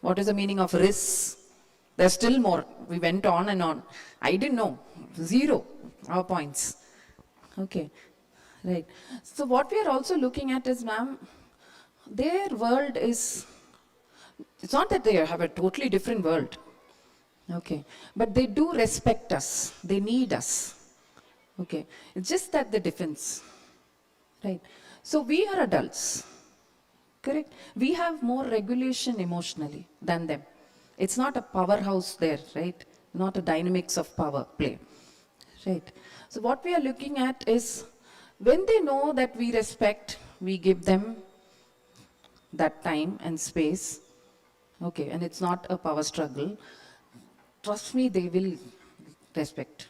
What is the meaning of risk? There's still more. We went on and on. I didn't know. 0. Our points. Okay, right. So what we are also looking at is, ma'am, their world is, it's not that they have a totally different world. Okay, but they do respect us, they need us. Okay, it's just that the difference, right? So we are adults, correct? We have more regulation emotionally than them. It's not a powerhouse there, right? Not a dynamics of power play, right? So what we are looking at is, when they know that we respect, we give them that time and space, okay, and it's not a power struggle, trust me, they will respect.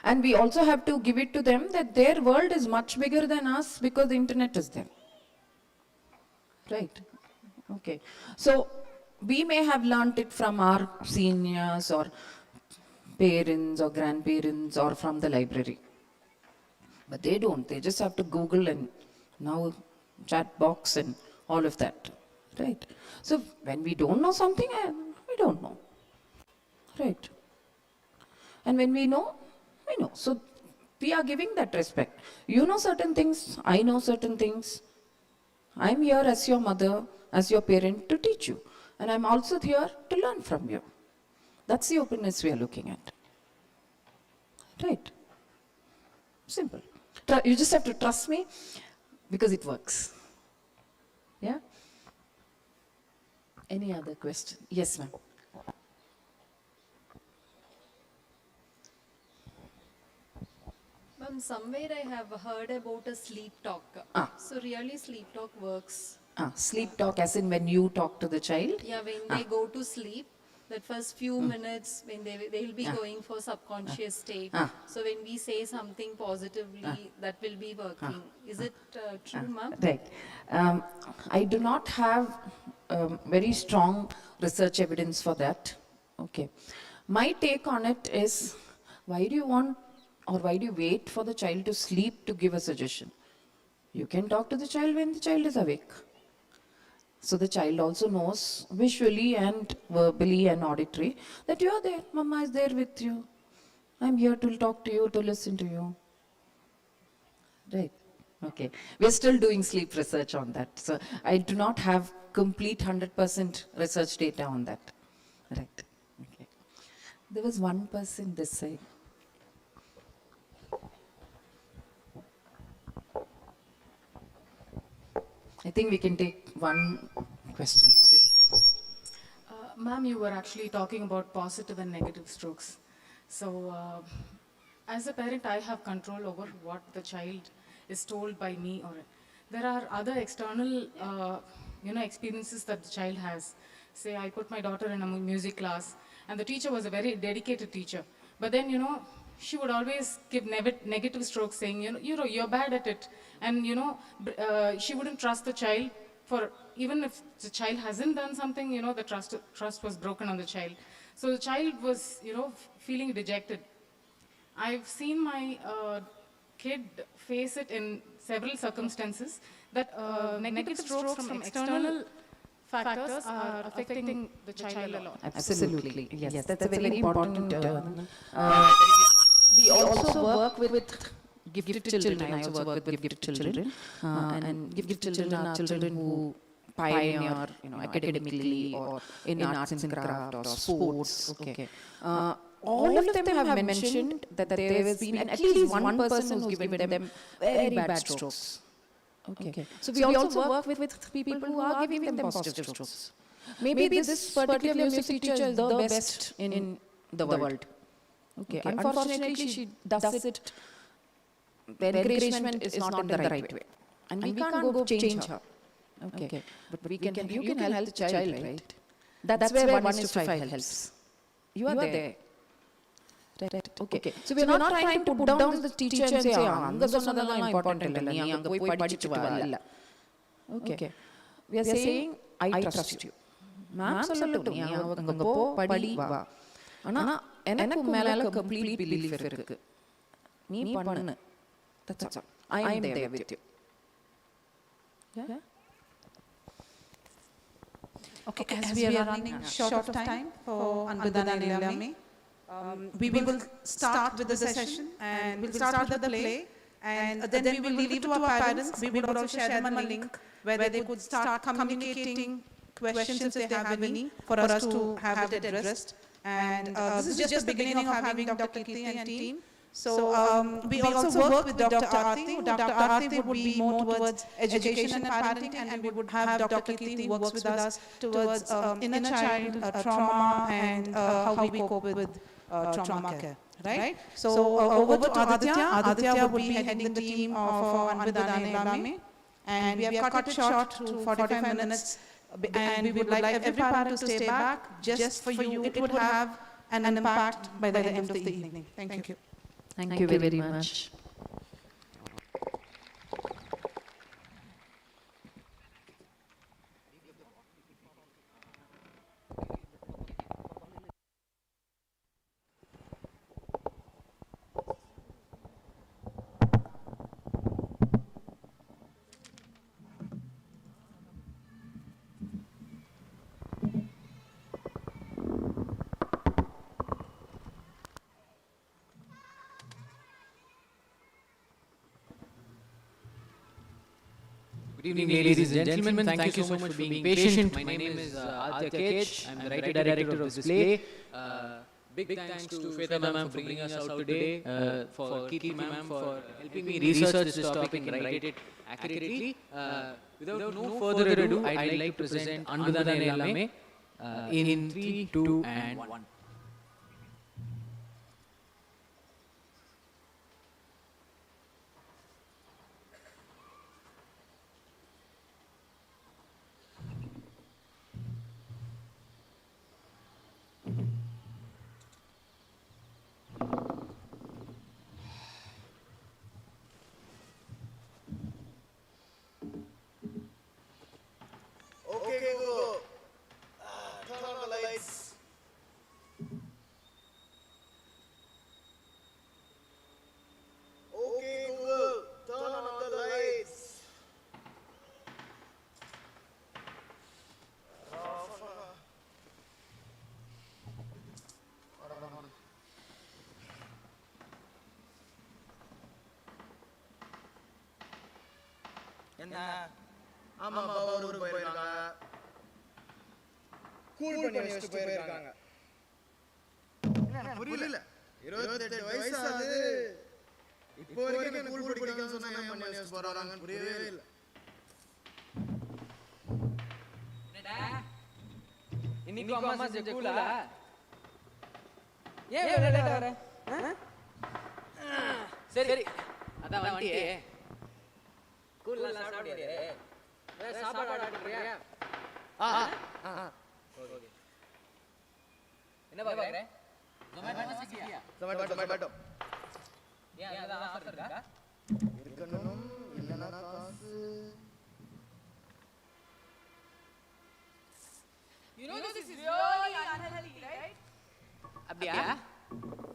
And we also have to give it to them that their world is much bigger than us because the internet is there. Right? Okay. So we may have learnt it from our seniors or parents or grandparents or from the library. But they don't. They just have to Google and now chat box and all of that. Right? So when we don't know something, we don't know. Right? And when we know, we know. So we are giving that respect. You know certain things, I know certain things. I'm here as your mother, as your parent to teach you. And I'm also here to learn from you. That's the openness we are looking at. Right? Simple. You just have to trust me because it works. Yeah? Any other question? Yes, ma'am. Ma'am, somewhere I have heard about a sleep talk. So really sleep talk works. Sleep talk as in when you talk to the child? Yeah, when they go to sleep, that first few minutes when they will be going for subconscious state. So when we say something positively, that will be working. Is it true, ma'am? Right. I do not have very strong research evidence for that. Okay. My take on it is, why do you want or why do you wait for the child to sleep to give a suggestion? You can talk to the child when the child is awake. So the child also knows visually and verbally and auditory that you are there. Mama is there with you. I'm here to talk to you, to listen to you. Right. Okay. We're still doing sleep research on that. So I do not have complete 100% research data on that. Right. Okay. There was one person this side. I think we can take one question. Ma'am, you were actually talking about positive and negative strokes. So, as a parent, I have control over what the child is told by me, or there are other external, experiences that the child has. Say, I put my daughter in a music class, and the teacher was a very dedicated teacher. But then, she would always give negative strokes, saying, you're bad at it, and she wouldn't trust the child for, even if the child hasn't done something, the trust was broken on the child. So the child was, feeling dejected. I've seen my kid face it in several circumstances that negative strokes from external factors are affecting the child a lot. Absolutely. Yes, that's a very important. We also work with gifted children. I also work with gifted children. And gifted children are children who pioneer, academically or in arts and craft or sports. Okay. All of them have mentioned that there has been at least one person who's given them very bad strokes. Okay. So we also work with people who are giving them positive strokes. Maybe this particular music teacher is the best in the world. Okay. Unfortunately, she does it. The encouragement is not in the right way, and we can't go change her. Okay. But you can help the child, right? That's where 1:5 helps. You are there. Right. Okay. So we are not trying to put down the teacher and say, "Anga sonnadella important illa, nee anga poi padichittu va." Okay. We are saying, I trust you. Ma'am sollatu nee anga po padi va. Ana enakku mela complete belief irukku. Nee pannu. That's all. I am there with you. Yeah? Okay, as we are running short of time for Anbudana Nilami, we will start with the session, and we'll start with the play, and then we will leave it to our parents. We would also share them a link where they could start communicating questions if they have any for us to have it addressed. And this is just the beginning of having Dr. Kirti and team. So we also work with Dr. Aarti. Dr. Aarti would be more towards education and parenting, and we would have Dr. Kirti works with us towards inner child trauma and how we cope with trauma care. Right? So over to Aditya. Aditya would be heading the team of Anvidane Lame, and we have cut it short to 45 minutes. And we would like every parent to stay back just for you. It would have an impact by the end of the evening. Thank you. Thank you very much. Good evening, ladies and gentlemen. Thank you so much for being patient. My name is Aditya Kech. I'm the writer director of this play. Big thanks to Shweta ma'am for bringing us out today, for Kirti ma'am for helping me research this topic and write it accurately. Without no further ado, I'd like to present Anvidane Lame in 3, 2, and 1. Okay, Google. Turn on the lights. Okay, Google. Turn on the lights. என்ன ஆமா பாபா ஊருக்கு போயிருக்காங்க cool பண்ணி வச்சுட்டு போயிருக்காங்க புரியல 28 வயசு ஆகுது இப்போ வரைக்கும் எனக்கு கூல் பிடிக்கும்னு சொன்னா ஏன் பண்ணி வச்சுட்டு போறாங்கன்னு புரியவே இல்ல என்னடா இன்னைக்கு அம்மா செஞ்ச கூலா ஏன் லேட்டா வர சரி அதான் வந்துட்டியே கூல்ல சாப்பிட முடியாது சாப்பாடு ஆர்டர் பண்றியா ஓகே என்ன பாக்குற டொமேட்டோ ஏன் அத ஆஃபர் இருக்கா இருக்கணும் இல்லனா காசு You know this is really unhealthy, right? அப்படியா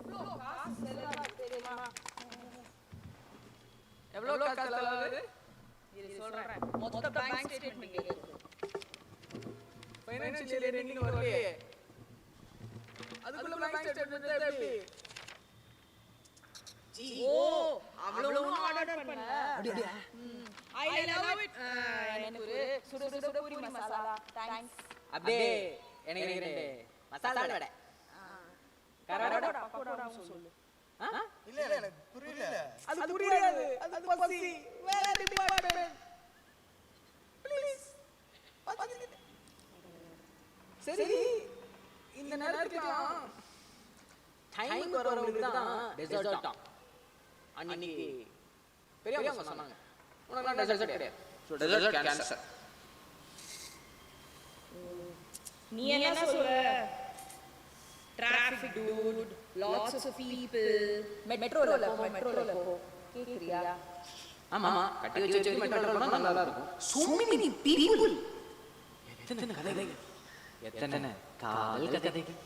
எவ்வளவு காசு செலவாகுது சொல்றேன் மொத்த பேங்க் ஸ்டேட்மென்ட் இருக்கு ஃபைனான்ஷியல் இயர் எண்டிங் வரலையே அதுக்குள்ள பேங்க் ஸ்டேட்மென்ட் எப்படி ஜி ஓ அவ்வளவு ஆர்டர் பண்ண அப்படியே ஐ லவ் இட் எனக்கு ஒரு சுட சுட பூரி மசாலா தேங்க்ஸ் அப்படியே எனக்கு ரெண்டு மசாலா வடை கரடா பக்கோடாவும் சொல்லு இல்ல எனக்கு புரியல அது புரியாது அது பசி வேற டிபார்ட்மென்ட் ப்ளீஸ் சரி இந்த நேரத்துக்கு டைம் வரவங்களுக்கு தான் டெசர்ட் அன்னைக்கு பெரியவங்க சொன்னாங்க உனக்கு டெசர்ட் கிடையாது சோ டெசர்ட் கேன்சர் நீ என்ன சொல்ற traffic dude lots of people metroல போ கேக்குறியா ஆமா கட்டி வச்சு மெட்ரோல போனா நல்லா இருக்கும் so many people எத்தனை கதைகள் எத்தனை காதல் கதைகள்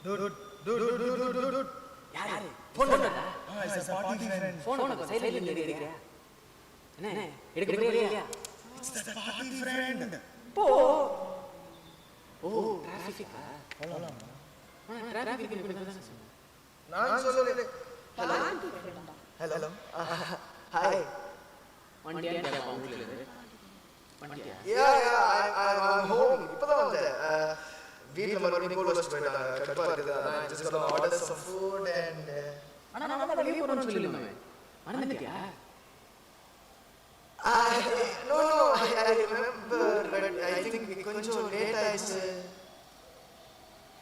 dude யாரு போன் பண்ணா it's a party friend phone சைலன்ட்ல எடுக்கறியா என்ன எடுக்கறியா இல்லையா it's the party friend போ ஓ டிராஃபிக்கா போலாம் டிராஃபிக் இப்படி தான் சொன்னேன் நான் சொல்லல. Hello hi. வண்டியா கேப்பா உங்களுக்கு வண்டியா I'm home. இப்பதான் வந்தேன். வீட்ல மறுபடியும் கோல் வச்சிட்டு போயிட்டாங்க. கடுப்பா இருக்குது. I just gonna order some food and அண்ணா நம்ம வெளிய போறோம்னு சொல்லிருந்தோமே மறந்துட்டியா? No, I remember, but I think கொஞ்சம் லேட் ஆயிடுச்சு.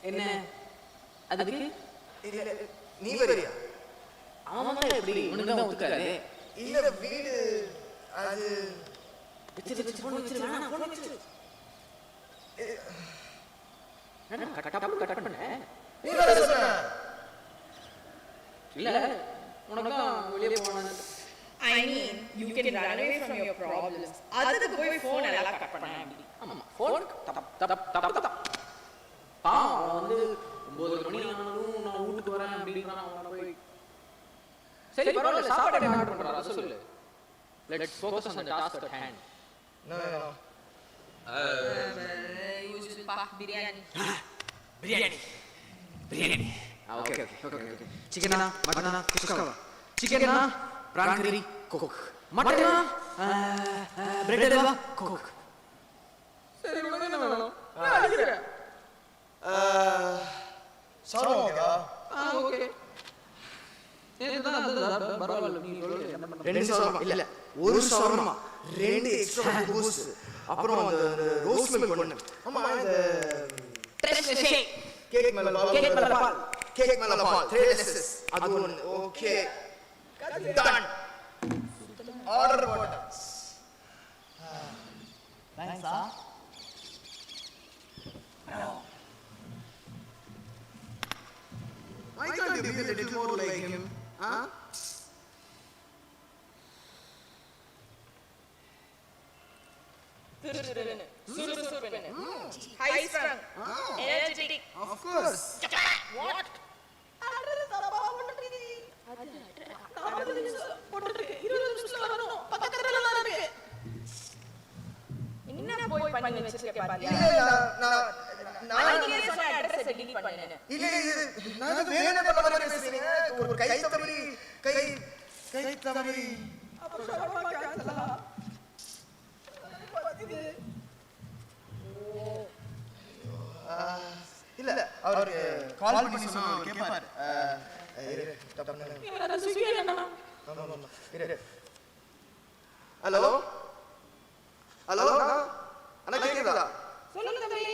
என்ன அதுக்கு இல்ல நீ வரியா? அவன் தான் எப்படி உனக்கு தான் ஒத்துக்காதே. இல்ல வீடு அது வச்சு போன் வச்சிரு வேணா போன் வச்சிரு. என்ன கட் பண்ண? நீ வேற சொன்ன. இல்ல உனக்கு தான் வெளிய போறேன்னு. I mean, you can run away from your problems. அதுக்கு போய் phone எல்லாம் கட் பண்ண அப்படி. ஆமா போன் தப் அவன் வந்து 9 மணி ஆனாலும் நான் வீட்டுக்கு வரேன் அப்படிங்கறான். அவன போய் சரி பரவாயில்ல சாப்பாடு என்ன ஆர்டர் பண்றா அது சொல்லு. Let's focus on the task at hand. No. Usual pa biryani. Biryani. Okay. Chicken na, mutton na, kuska. Chicken na, prawn curry, cook. Mutton na, bread alwa, cook. சரி உனக்கு என்ன வேணும்? நான் அடிக்கிறேன். சாப்பிடுங்க. ஓகே. இதுதான் பரவாயில்ல நீ சொல்லு என்ன பண்ண. 2 ஷவர்மா இல்ல 1 ஷவர்மா 2 எக்ஸ்ட்ரா பூஸ் அப்புறம் அந்த ரோஸ் மில்க் ஒன்னு. ஆமா இந்த கேக் மேல பால் 3 லேசஸ் அது ஒன்னு. ஓகே டன் ஆர்டர் போட்டேன். Thanks. Why can't you be a little more like him? Huh? High strung. Energetic. Of course. What? என்ன போய் பண்ணி வச்சிருக்க பாத்தியா? நான் நீங்க சொன்ன அட்ரஸ் delete பண்ணேன். இல்ல நான் வேற பண்ண மாதிரி பேசுறீங்க. ஒரு கை தவறி அப்ப ஷவர்மா கேன்சலா? இல்ல அவருக்கு கால் பண்ணி சொன்னா கேட்பாரு. ஹலோ அண்ணா கேக்குதா? சொல்லுங்க தம்பி.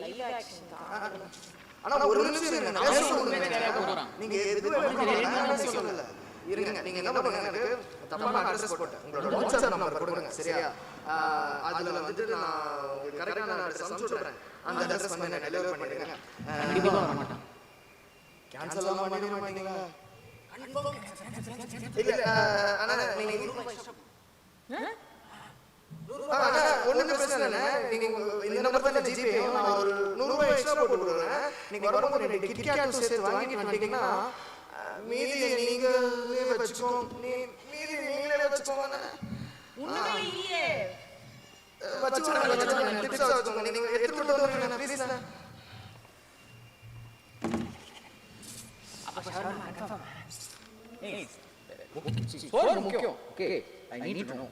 லைவ் ஆக்ஷன் அண்ணா ஒரு நிமிஷம் இருங்க. நான் பேச போறேன். நீங்க எதுவும் சொல்லல. இருங்க நீங்க என்ன பண்ணுங்க எனக்கு தப்பான அட்ரஸ் போட்டேன். உங்களோட வாட்ஸ்அப் நம்பர் கொடுங்க சரியா? அதுல வந்துட்டு நான் உங்களுக்கு கரெக்ட்டான அட்ரஸ் அனுப்பிச்சு விடுறேன். அந்த அட்ரஸ் வந்து என்ன டெலிவரி பண்ணிடுங்க. கண்டிப்பா வர மாட்டான். கேன்சல் எல்லாம் பண்ணிட மாட்டீங்களா? இல்ல அண்ணா நீங்க அண்ணா ஒண்ணுமே பிரச்சனை இல்ல. நீங்க இந்த நம்பர் தான் ஜிபே. நான் ஒரு 100 ரூபாய் எக்ஸ்ட்ரா போட்டு விடுறேன். நீங்க வரும்போது ரெண்டு கிட்கேட் சேர்த்து வாங்கிட்டு வந்தீங்கன்னா மீதியை நீங்களே வச்சுக்கோங்க. நீங்களே வச்சுக்கோங்க. உண்மையிலே இல்லையே. வச்சுக்கோங்க. டிப்ஸ் வச்சுக்கோங்க. நீங்க எடுத்துட்டு வந்துருங்க ப்ளீஸ். அப்ப ஷவர்மா கன்ஃபார்ம். ஏய் சோறு முக்கியம். Okay I need to know.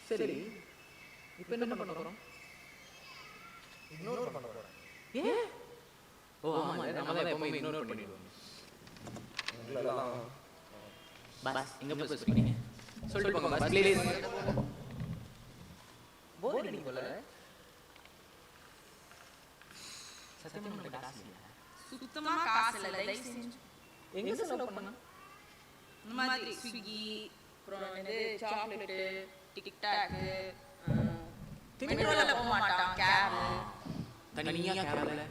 சரி இப்போ என்ன பண்ண போறோம்? இக்னோர் பண்ண போறேன். ஏன்? ஓ ஆமா நம்ம தான் எப்பவுமே இக்னோர் பண்ணிடுவோம். பஸ் எங்க பஸ் போறீங்க? சொல்லிட்டு போங்க பஸ் ப்ளீஸ். போர் அடிக்குது போல. சத்தியமா நமக்கு காசு இல்ல. சுத்தமா காசு இல்ல. தயவு செஞ்சு எங்க செலவு பண்ணா? இந்த மாதிரி ஸ்விக்கி, அப்புறம் வந்து சாக்லேட், டிக்டாக், மெட்ரோல போக மாட்டான் கேப். தனியா கேப்ல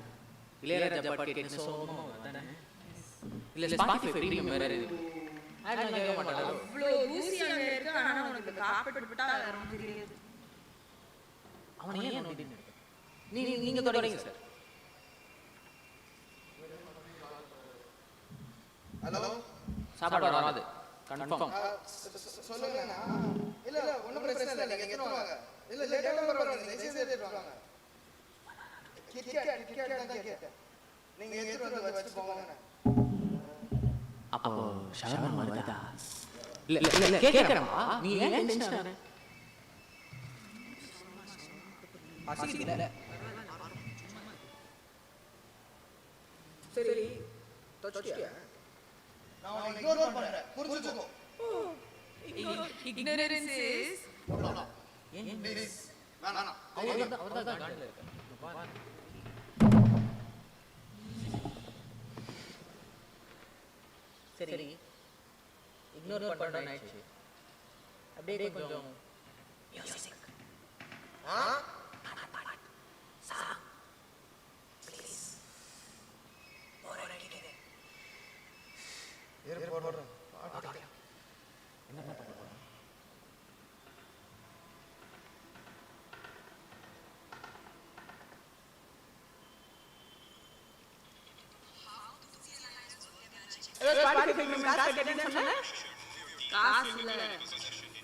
இளையராஜா பாட்டு கேட்க சோகமா தானே? இல்ல ஸ்பாட்டிஃபை பிரீமியம் வேற இருக்கு. ஆட் கேட்க மாட்டாங்க. அவ்வளோ ரூசியாங்க இருக்கு. ஆனா உனக்கு காப்பீட்டு விட்டா வரும் தெரியாது. அவன் ஏன் நோண்டி நிக்க? நீங்க தொடங்க சார். ஹலோ சாப்பாடு வராது. கன்ஃபார்ம். சொல்லுங்கண்ணா. இல்ல ஒண்ணும் பிரச்சனை இல்லை, நீங்க எடுத்துட்டு வாங்க. இல்ல லேட்டா பரவாயில்லை, நீங்க சேர்ந்து எடுத்துட்டு வாங்க. கிட்கேட் தான் கேட்டேன். நீங்க எடுத்துட்டு வந்து வச்சுட்டு போங்க. அப்போ ஷவர்மா வருதா? இல்ல கேக்குறேன்ப்பா. நீ ஏன் டென்ஷன் ஆற? பசிக்குதுல. சரி தொச்சிட்டியா? நான் உன்னை இக்னோர் பண்றேன், புரிஞ்சுக்கோ. Ignorance is ப்ளீஸ் வேணாம். அவர்தான் காண்டல இருக்க. சரி இக்னோர் பண்றேன்னு ஆயிடுச்சு. அப்படியே கொஞ்சம் மியூசிக்.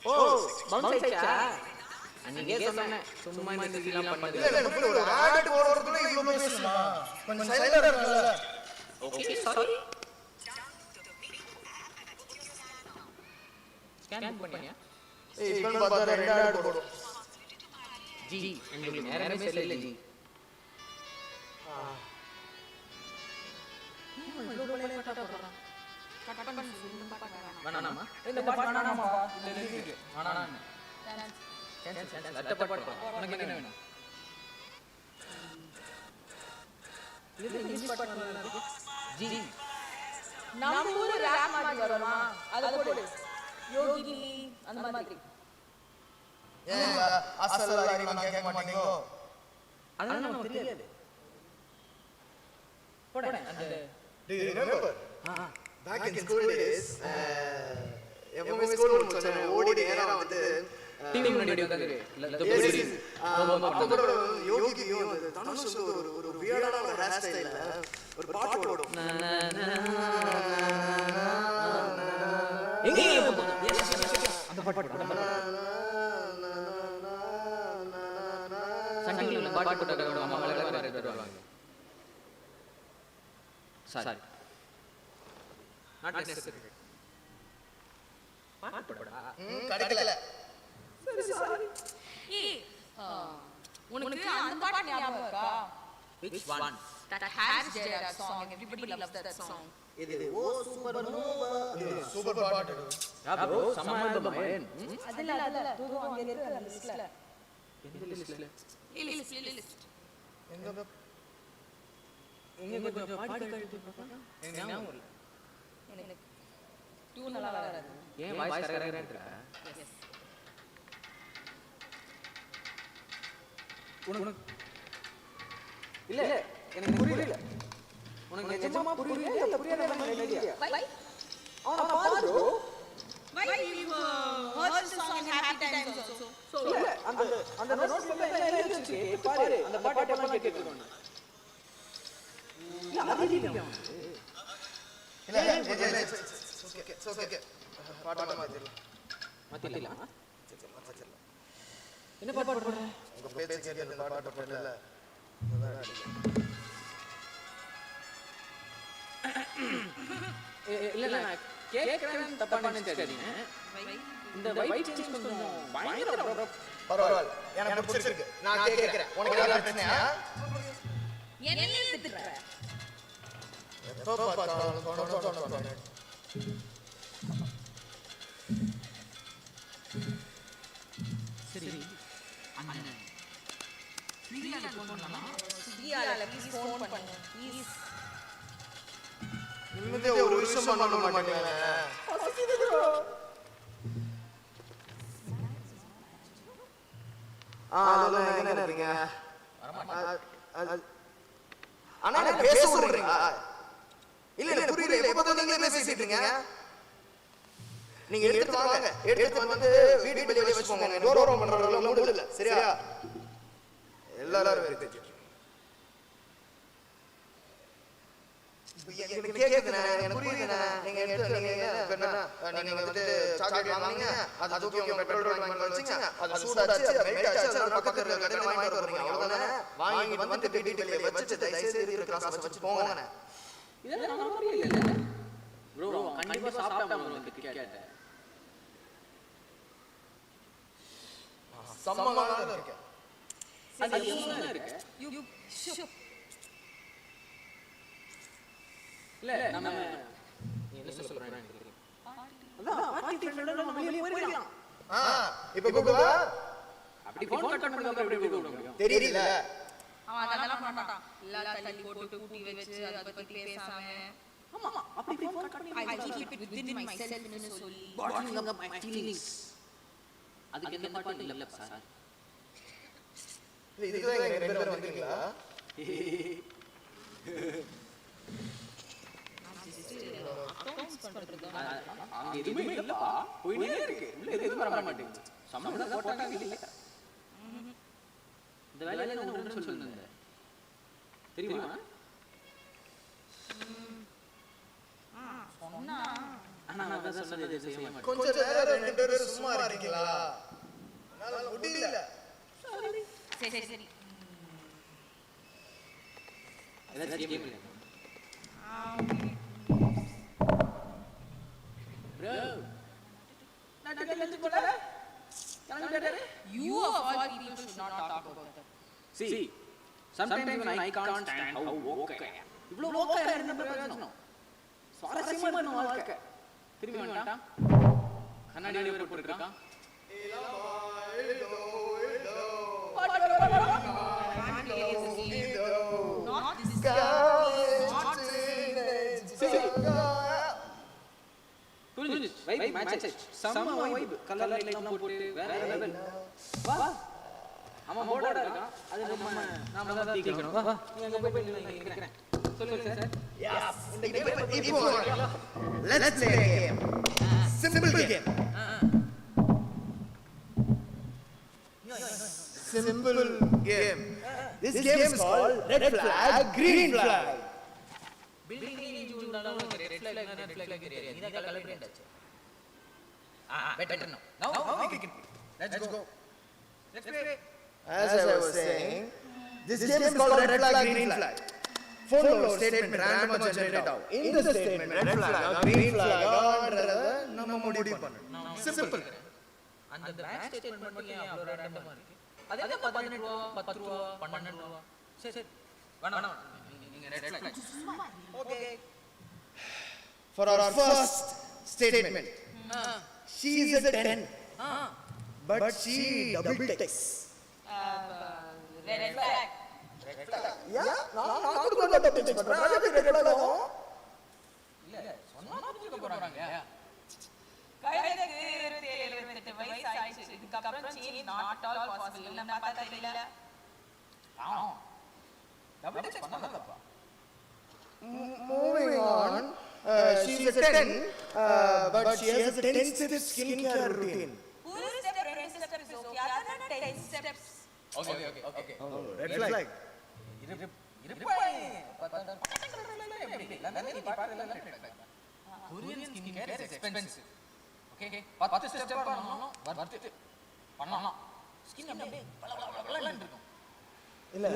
ஓ பவுன்ஸ் ஆயிச்சா? நீங்க சொன்னேன் சும்மா இந்த சிலிலாம் பண்ணது. இல்ல இல்ல ஒரு ஆட் போடுறதுக்குள்ள இவ்ளோ பேசணுமா? கொஞ்சம் சைலண்டா இருங்க. Okay sorry. ஸ்கேன் பண்ணியா? இப்போ பார்த்தா ரெண்டு ஆட் போடும். ஜி உங்களுக்கு நேரமே சரியில்லை ஜி. வேணாமா? இந்த பாட்டு வேணாமா? இல்ல வேணாம். கேன்சல் அட்டப்பட்டு உனக்கு என்ன வேணும்? இது இங்கிலீஷ் பாட்டு நல்லா இருக்கு. ஜி நம்ம ஊரு ராப் மாதிரி வருமா? அத போடு. யோகினி அந்த மாதிரி. ஏங்க அசல் அறிவு நான் கேட்க மாட்டீங்களோ? அதெல்லாம் நமக்கு தெரியாது. போடு அந்த Do you remember? Back in school days, எப்பவுமே ஸ்கூல் முடிச்சோடனே ஓடி நேரா வந்து டிவி முன்னாடி உட்கார்ந்து அப்போ கூட யோகியும் தனுஷ் ஒரு வியர்டான ஒரு ஹேர் ஸ்டைல்ல ஒரு பாட்டு ஓடும். எங்க அந்த பாட்டு சண்டில பாட்டு போட்டு அம்மா மேல வருவாங்க. Sorry not necessary. பாட்டு போடா. கிடைக்கல. உனக்கு அந்த பாட்டு ஞாபகம் இருக்கா? Which one? That Harris Jayaraj song. Everybody loves that song. இது ஓ சூப்பர் நோவா. சூப்பர் பாட்டு. யா bro சம ஆல்பம் மயன். அதல்ல தூது அங்க இருக்கு அந்த லிஸ்ட்ல. எந்த லிஸ்ட்ல? லிஸ்ட். எங்க கொஞ்சம் பாடி காட்டி பாப்பா. எனக்கு ஞாபகம் இல்ல. எனக்கு டியூன் நல்லா வராது. ஏன் வாய்ஸ் கரெக்ட்டா? எஸ். உனக்கு இல்ல எனக்கு புரியல. உனக்கு நிஜமா புரியல இல்ல புரியாத மாதிரி ஐடியா? Why? அவன பாரு bro. Why you heard the song in happy times also? So இல்ல அந்த நோட்ல என்ன எழுதிருக்கு பாரு. அந்த பாட்டு எப்பலாம் கேட்டுட்டு இருக்கோம். இல்ல அது இல்ல. இல்ல ஓகே. பாட்டு மாத்திடலாம். என்ன பாட்டு போடுற? உங்க பேச்சு கேட்டு அந்த பாட்டு போடல. இல்ல நான் கேக்குறேன் தப்பா நினைக்காதீங்க. இந்த வைட் சீஸ் கொஞ்சம் பயங்கர பரவாயில்லை. எனக்கு பிடிச்சிருக்கு. நான் கேக்குறேன். உனக்கு ஏதாவது பிரச்சனையா? என்ன திட்டுற? எப்போ பார்த்தாலும் தோண. சரி அண்ணா ஃப்ரீயா ஃபோன் பண்ணலாமா? ஸ்விக்கியால ப்ளீஸ் ஃபோன் பண்ணு ப்ளீஸ். நிம்மதியா ஒரு விஷயம் பண்ண மாட்டீங்களே. ஹலோ எங்க இருக்கீங்க? அண்ணா பேச சொல்றீங்களா? இல்ல புரியல. எப்ப பார்த்தா நீங்களே பேசிட்டு இருக்கீங்க. நீங்க எடுத்து வாங்க. எடுத்து வந்து வீட்டு வெளியே வச்சுக்கோங்க. டோர் ஓபன் பண்றதுல மூடு இல்ல. சரியா? எல்லாரும் வெயிட் எனக்கு கேக்குதுண்ணே, எனக்கு புரியுதுண்ணே. நீங்க எடுத்து நீங்க வந்துட்டு சாக்லேட் வாங்குனீங்க, அது தூக்கி உங்க பெட்ரோல் வாங்கி வச்சீங்க, அது சூடாச்சு, அது மெல்ட் ஆச்சு, அதனால பக்கத்துல இருக்க கடையில வாங்கி வரீங்க. அவ்வளவுதானே. வாங்கிட்டு வந்துட்டு வீட்டுக்கு வெளியே வச்சுட்டு தயவு செய்து இருக்கிற கிளாஸ் வச்சு போங்கண்ணே. இதெல்லாம் நம்ம புரியல இல்ல ப்ரோ. கண்டிப்பா சாப்பிட்டா வந்து கிட்கேட் சம்மமான இருக்கு. அது என்ன இருக்கு யூ இல்ல நம்ம என்ன சொல்ல போறேன்னு எனக்கு தெரியும். அதான் பார்ட்டி ஃப்ரெண்டோட நம்ம வெளிய போயிரலாம். இப்போ கூகுளா அப்படி ஃபோன் கட் பண்ணதுக்கு அப்புறம் எப்படி கூப்பிட முடியும்? தெரியல. அவன் அதெல்லாம் பண்ண மாட்டான். எல்லா தள்ளி போட்டு கூட்டி வச்சு அத பத்தி பேசாம ஆமா அப்படி ஃபோன் கட் பண்ணி I keep it within myself ன்னு சொல்லி bottling up my feelings. அதுக்கு எந்த பாட்டு இல்ல சார். இதுதான் எங்க ரெண்டு பேரும் வந்தீங்களா? அங்க எதுவுமே இல்லப்பா. போயினே இருக்கு. உள்ள எதுவும் வர மாட்டேங்குது. சம்மந்தம் போட்டாங்க இல்ல. இந்த வேலையில நான் உடனே சொல்லுங்க. தெரியுமா? சொன்னா ஆனா நான் அத சொன்னது செய்ய மாட்டேன். கொஞ்ச நேரம் ரெண்டு பேரும் சும்மா இருக்கீங்களா? என்னால முடியல. சரி ஏதாச்சும் கேம் இல்ல. ப்ரோ நான் டெல்லி போல கலந்துட்டாரு. you of all people should not talk about that. See, sometimes when I can't stand how okay. இவ்ளோ ஓகே இருந்த பிரயோஜனம். சுவாரஸ்யமான வாழ்க்கை. திரும்பி வந்துட்டான். கண்ணாடி வேற போட்டுருக்கான். Not this புரிஞ்சு வைப் மேட்ச் செம்ம வைப் கலர் லைட்லாம் போட்டு வேற லெவல். வா அவன் போர்டா இருக்கான். அது நாம தான் தீக்கணும். வா நீ அங்க போய் நான் இங்க நிக்கிறேன். சொல்லுங்க சார். Yes. இப்போ let's play a game. Simple game. Simple game. This game is called red flag, green flag. Building இன்ஜி உண்டாலும் ரெட் ஃபிளாக் தெரியாது. நீ தான் கலர் பிரிண்ட் ஆச்சு. better now we can let's go. Let's play. As I was saying, this game is called red flag, green flag. Follow statement random generate out. In the statement red flag, green flag ஆன்றத நம்ம முடிவு பண்ணணும். Simple. அந்த back statement மட்டும் ஏன் அவ்வளவு ரேண்டமா இருக்கு? அதே 18 ரூபா 10 ரூபா 12 ரூபா. சரி வேணாம் நீங்க red flag. Okay. For our first statement, she is a 10, but she double texts. red flag. Yeah, நான் கூட double text பண்றேன். அது red flag ஆகும். இல்ல சொன்னா புரிஞ்சுக்க போறாங்க. கைரேக்கு 27 வயசு ஆயிடுச்சு. இதுக்கு அப்புறம் change not all possible. நம்ம பார்த்தா தெரியல. டபுள் டெக்ஸ்ட் பண்ணாதப்பா. Moving on, she is a 10, but she has a 10-step skincare routine. Full step, 10 step is okay. Other than 10 steps. Okay. Red flag. இருப்பாய். எப்படி? நான் நீ பாருல red flag. Korean skin care is expensive. Okay 10 step பண்ணனும் worth பண்ணலாம். Skin அப்படியே பளபளன்னு இருக்கும். இல்ல.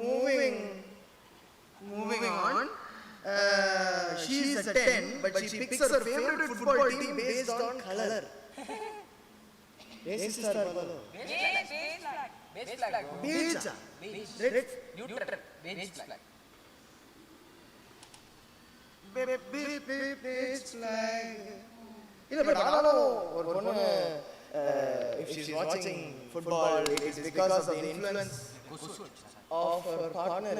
Moving on, she is a 10, but she picks her favorite football team based on color. Racist star bolo. Beige flag. Beige. Red. Neutral. Beige flag. Beige flag. இல்ல but ஆனாலும் ஒரு பொண்ணு if she's watching football, it is because of the influence of her partner.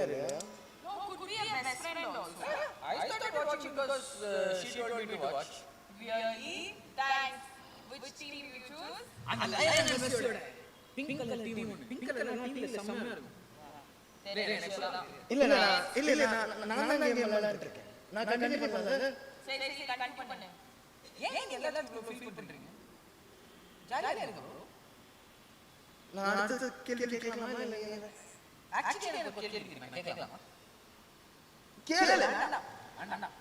No, could be a best friend also. I started watching because she told me to watch. Really? Thanks. Which team do you choose? அந்த லயனஸோட pink colour team pink colour டீம்ல செம்மயா இருக்கும். இல்ல நான் தான் game விளையாடிட்டு இருக்கேன். நான் கண்டினியூ பண்ணல. சரி கண்டினியூ பண்ணு. ஏன் எல்லாரும் ஃபீல் பண்றீங்க? ஜாலியா இருங்க bro. நான் அடுத்து கேள்வி கேட்கலாமா இல்ல ஆக்சுவலி எனக்கு ஒரு கேள்வி இருக்கு, கேட்கலாமா? கேளு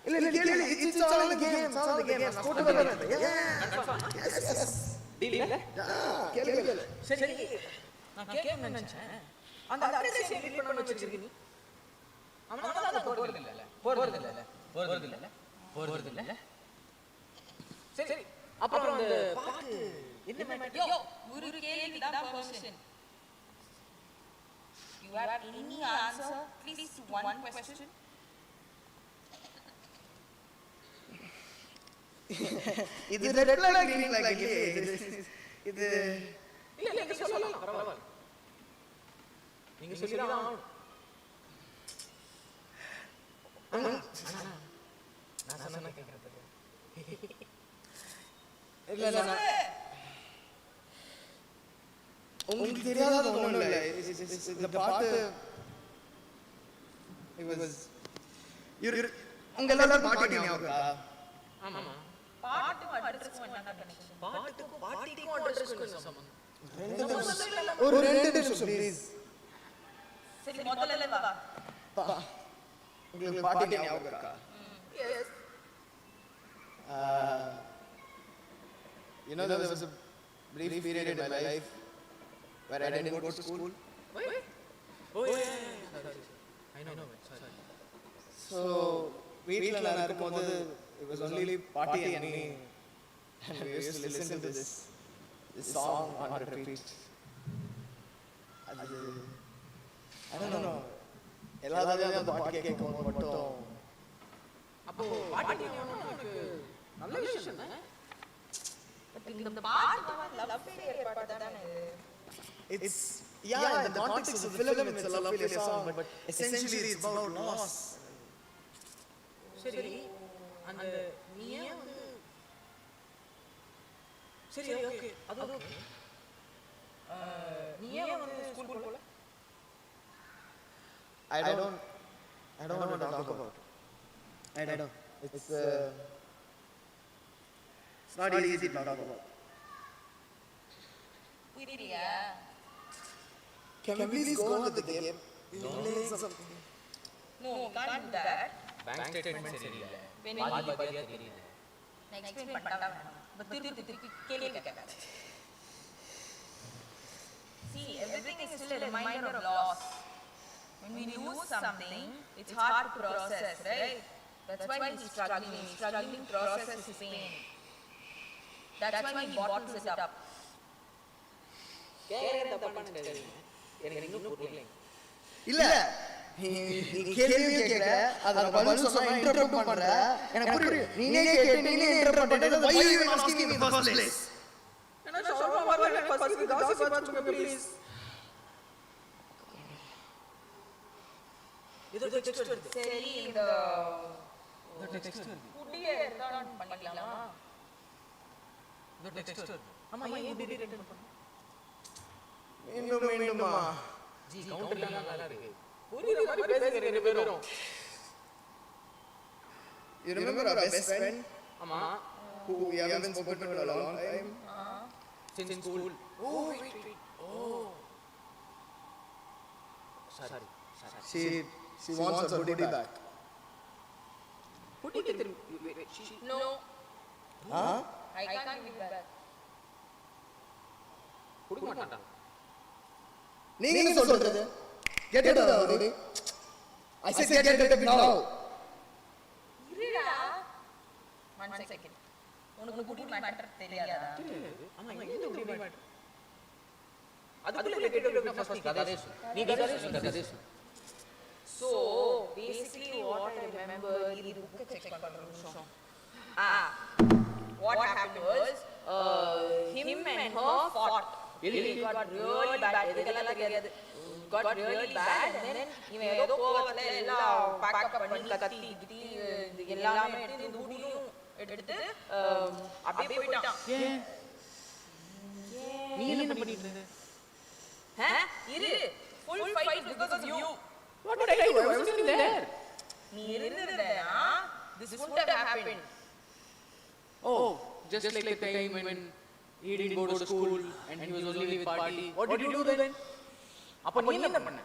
இல்ல கேளு. It's all the game, it's all the game. நான் போட்டு வரேன். எஸ் டீல் இல்ல? கேளு. சரி, நான் கேட்கணும்னு நினைச்சேன். அந்த அப்ளிகேஷன் டீல் பண்ண வச்சிருக்கீங்க நீ. அவனால தான் போறது இல்ல. சரி, அப்புறம் அந்த பாட்டு என்ன மேட்டர்? ஒரு கேள்வி தான் question. You have any answer please to one question? இது ரெட் லைட் கிரீன் லைட் இது இல்ல நீங்க சொல்லலாம், பரவாயில்லை. நீங்க சொல்லி தான் ஆகணும். நான் சொன்னா கேட்கறது இல்ல உங்களுக்கு தெரியாத ஒண்ணும் இல்ல. இந்த பாட்டு உங்க எல்லாரும் பாட்டு ஞாபகம் இருக்கா? ஆமா. பாட்டுக்கும் அட்ரஸ்க்கும் என்ன கனெக்ஷன்? பாட்டுக்கும் அட்ரஸ்க்கும் என்ன சம்பந்தம்? ஒரு 2 நிமிஷம் ப்ளீஸ். சரி, முதல்ல வா. உங்களுக்கு பாட்டு ஞாபகம் இருக்கா? S. You know, there was a brief period in my life where I didn't go to school. Wait. Oh yeah. Sorry. I know. Sorry. So, வீட்ல நான் இருக்கும்போது it was only party and me, and we used to listen to this song on repeat. அது I don't know. எல்லா தடவையும் அந்த பாட்டு கேட்கும்போது மட்டும் அப்போ பாட்டு உனக்கு நல்ல விஷயம் தானே? பட் இந்த பாட்டு லவ் ஃபெயிலியர் பாட்டு தானே இது? it's in the context of the film it's a love failure song, but essentially it's about loss. சரி, அந்த நீயே வந்து சரி ஓகே, அது ஓகே. நீயே வந்து ஸ்கூல் போல? I don't want to talk about it. I know. It's not easy to talk about. புரியலையா? Can we please go on with the game? Playing something. No, can't do that. Bank statement சரியில்லை, When பாதியா தெரியுது. நான் explain பண்ணட்டா வேணாம். But திருப்பி கேள்வி கேட்காத. See, everything is still a reminder of loss. When we lose something, it's hard to process, right? That's why he's struggling. He's struggling to process his pain. That's why he bottles it up. கேக்குறது தப்பான கேள்வி. எனக்கு இன்னும் புரியல. இல்ல நீ கேள்வி கேக்குற, அத பதில் சொன்னா இன்டர்ப்ரெட் பண்ற. எனக்கு புரியுது. நீனே கேட்டு நீனே இன்டர்ப்ரெட் பண்றது. Why you even asking me in the first place? என்ன சொல்றா வரல, எனக்கு ஃபர்ஸ்ட் காசிப் வாட்சுங்க ப்ளீஸ். இது டெக்ஸ்ட் வருது. சரி, இந்த டெக்ஸ்ட் வருது. புடியே ரிட்டர்ன் பண்ணிக்கலாமா? இது டெக்ஸ்ட் வருது. ஆமா, ஏன் இப்படி ரிட்டர்ன் பண்ணு? மீண்டுமா ஜி கவுண்டர்ல நல்லா இருக்கு. புரியுற மாதிரி பேசுங்க ரெண்டு பேரும். You remember our best friend? ஆமா. Who we haven't spoken to in a long time? Since school. Oh, wait. Oh. Sorry. She wants her booty back. Booty get No. Huh? I can't give it back. கொடுக்க மாட்டான். நீங்க என்ன சொல்றது? Get rid of the booty. I said get rid of it now. இருடா. 1 second. உனக்கு booty matter தெரியாதா? ஆமா, என்ன booty மேட்டர்? அதுக்குள்ள get rid of it first கதை சொல்லு. நீ கதை சொல்லு. So, basically what I remember, இது book check பண்ற நிமிஷம். What happened was, him and her fought. It got really bad. எதுக்கெல்லாம் தெரியாது. Got really bad and then இவன் ஏதோ கோவத்துல எல்லாம் பேக்கப் பண்ணி கத்தி கிட்டி எல்லாமே எடுத்து இந்த ஊடியும் எடுத்து அப்படியே போயிட்டான். நீ என்ன பண்ணிட்டு இருந்த? இரு, full fight because of you. What did I do? I was sitting there. நீ இருந்திருந்தா this wouldn't have happened. Oh, just like the time when he didn't go to school and he was only with party. What did you do then? அப்ப நீ என்ன பண்ண?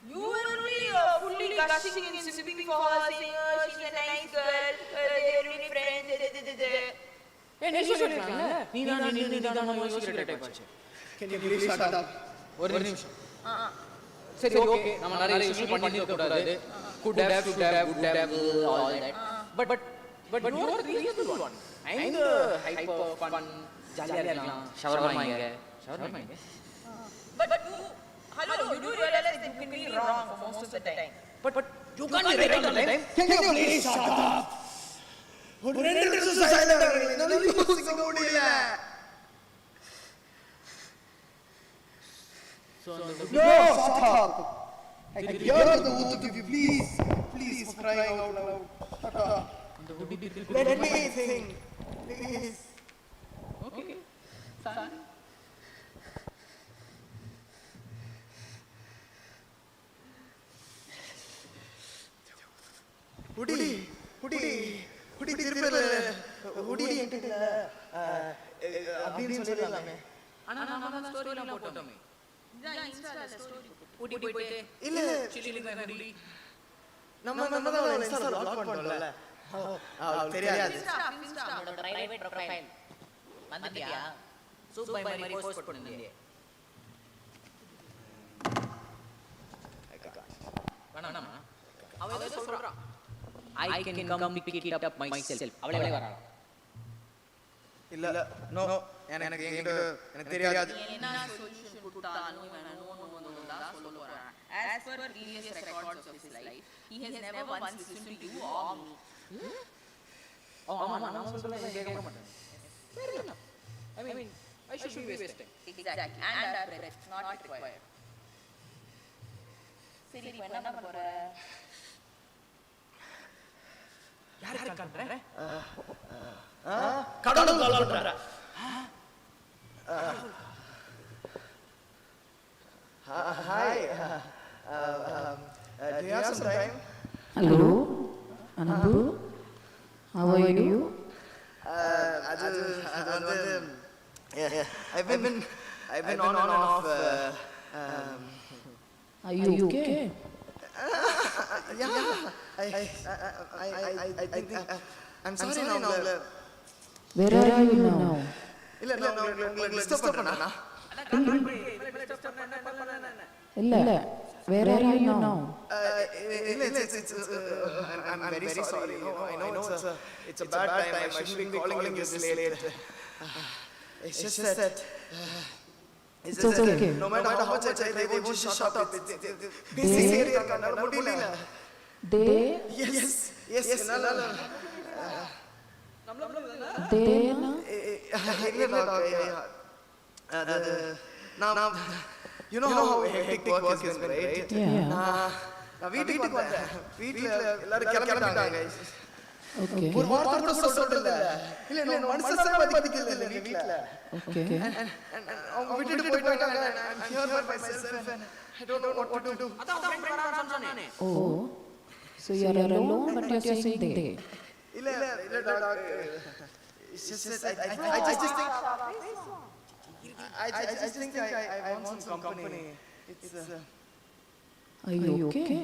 You were only fully gushing and sipping for her, saying, she's a nice girl, they're really friends, நீ சொல்லிருக்கலாம்ல நீ தான் யோசிக்கிற type ஆச்சு. Can you please shut up? ஒரு நிமிஷம். சரி ஓகே நம்ம நிறைய விஷயம் பண்ணிருக்க கூடாது. Could have, should have, would have, all that. But you are the real one. I'm the hyper fun, jolly இருக்கலாம். ஷவர்மா இங்க. But you, hello, you do realize that you can be wrong for most of the time. But you can't be right all the time. Can you please shut up? ஒரு 2 நிமிஷம் சைலண்டா இருங்க. என்னால யோசிக்க முடியல. No, shut up. I hear the oath of you, please. Please, for crying out loud. Shut up. Let me think. Please. Okay. Hudi திருப்பல hoodie என்கிட்ட அப்படின்னு சொல்லலாமே. ஆனா நம்ம ஸ்டோரிலாம் போட்டோமே. இதான் இன்ஸ்டால ஸ்டோரி போட்டு போயிட்டு இல்ல சில்லிங் மெமரி. நம்ம தான் இன்ஸ்டால லாக் பண்ணோம்ல. அவளுக்கு தெரியாது. இன்ஸ்டாவோட பிரைவேட் ப்ரொஃபைல் வந்துட்டியா? சூப்பர் மாதிரி போஸ்ட் பண்ணிருந்தே. வேணாமா? அவ ஏதோ சொல்றா. I can come pick it up myself. அவளே வராளா? இல்ல நோ எனக்கு தெரியாது. என்ன சொல்யூஷன் கொடுத்தாலும் இவன் நோ தான் சொல்ல போறான். As per previous records of his life, he has never once listened to you or me. ஆமா நான் சொல்றேன் கேட்க மாட்டேன். Fair enough. I mean, I should be wasting. Exactly. And our breath not required. சரி இப்போ என்ன பண்ண போற? யாரை கால் பண்ற? கடவுள் கால் பண்ற. Hi. Do you have some time? Hello, Anandu. How are you? அது வந்து I've been on and off. Are you okay? Yeah. I think I'm sorry now. Where are you now? இல்ல நான் உங்களுக்கு டிஸ்டர்ப் பண்ணேனா? இல்ல. Where are you now? It's I'm very sorry. I know it's a bad time. I shouldn't be calling you this late. It's just that It's okay. no matter how much I try, they won't just shut up. Busy area kanna mudiyala. They Yes enala they na now you know how hectic work has been, right? Yeah. நான் வீட்டுக்கு வந்தேன். வீட்ல எல்லாரும் கிளம்பிட்டாங்க. Okay. ஒரு வார்த்தை கூட சொல்லல. இல்ல நான் மனசே மதிக்கல இல்ல வீட்ல. Okay. And அவங்க விட்டுட்டு போயிட்டாங்க. I'm here by myself and I don't know what to do. அதான் ஃப்ரெண்ட் வரான்னு சொன்னானே. Oh. So you are alone, but you are saying they. இல்ல talk. It's just that I just think I want some company. It's Are you okay?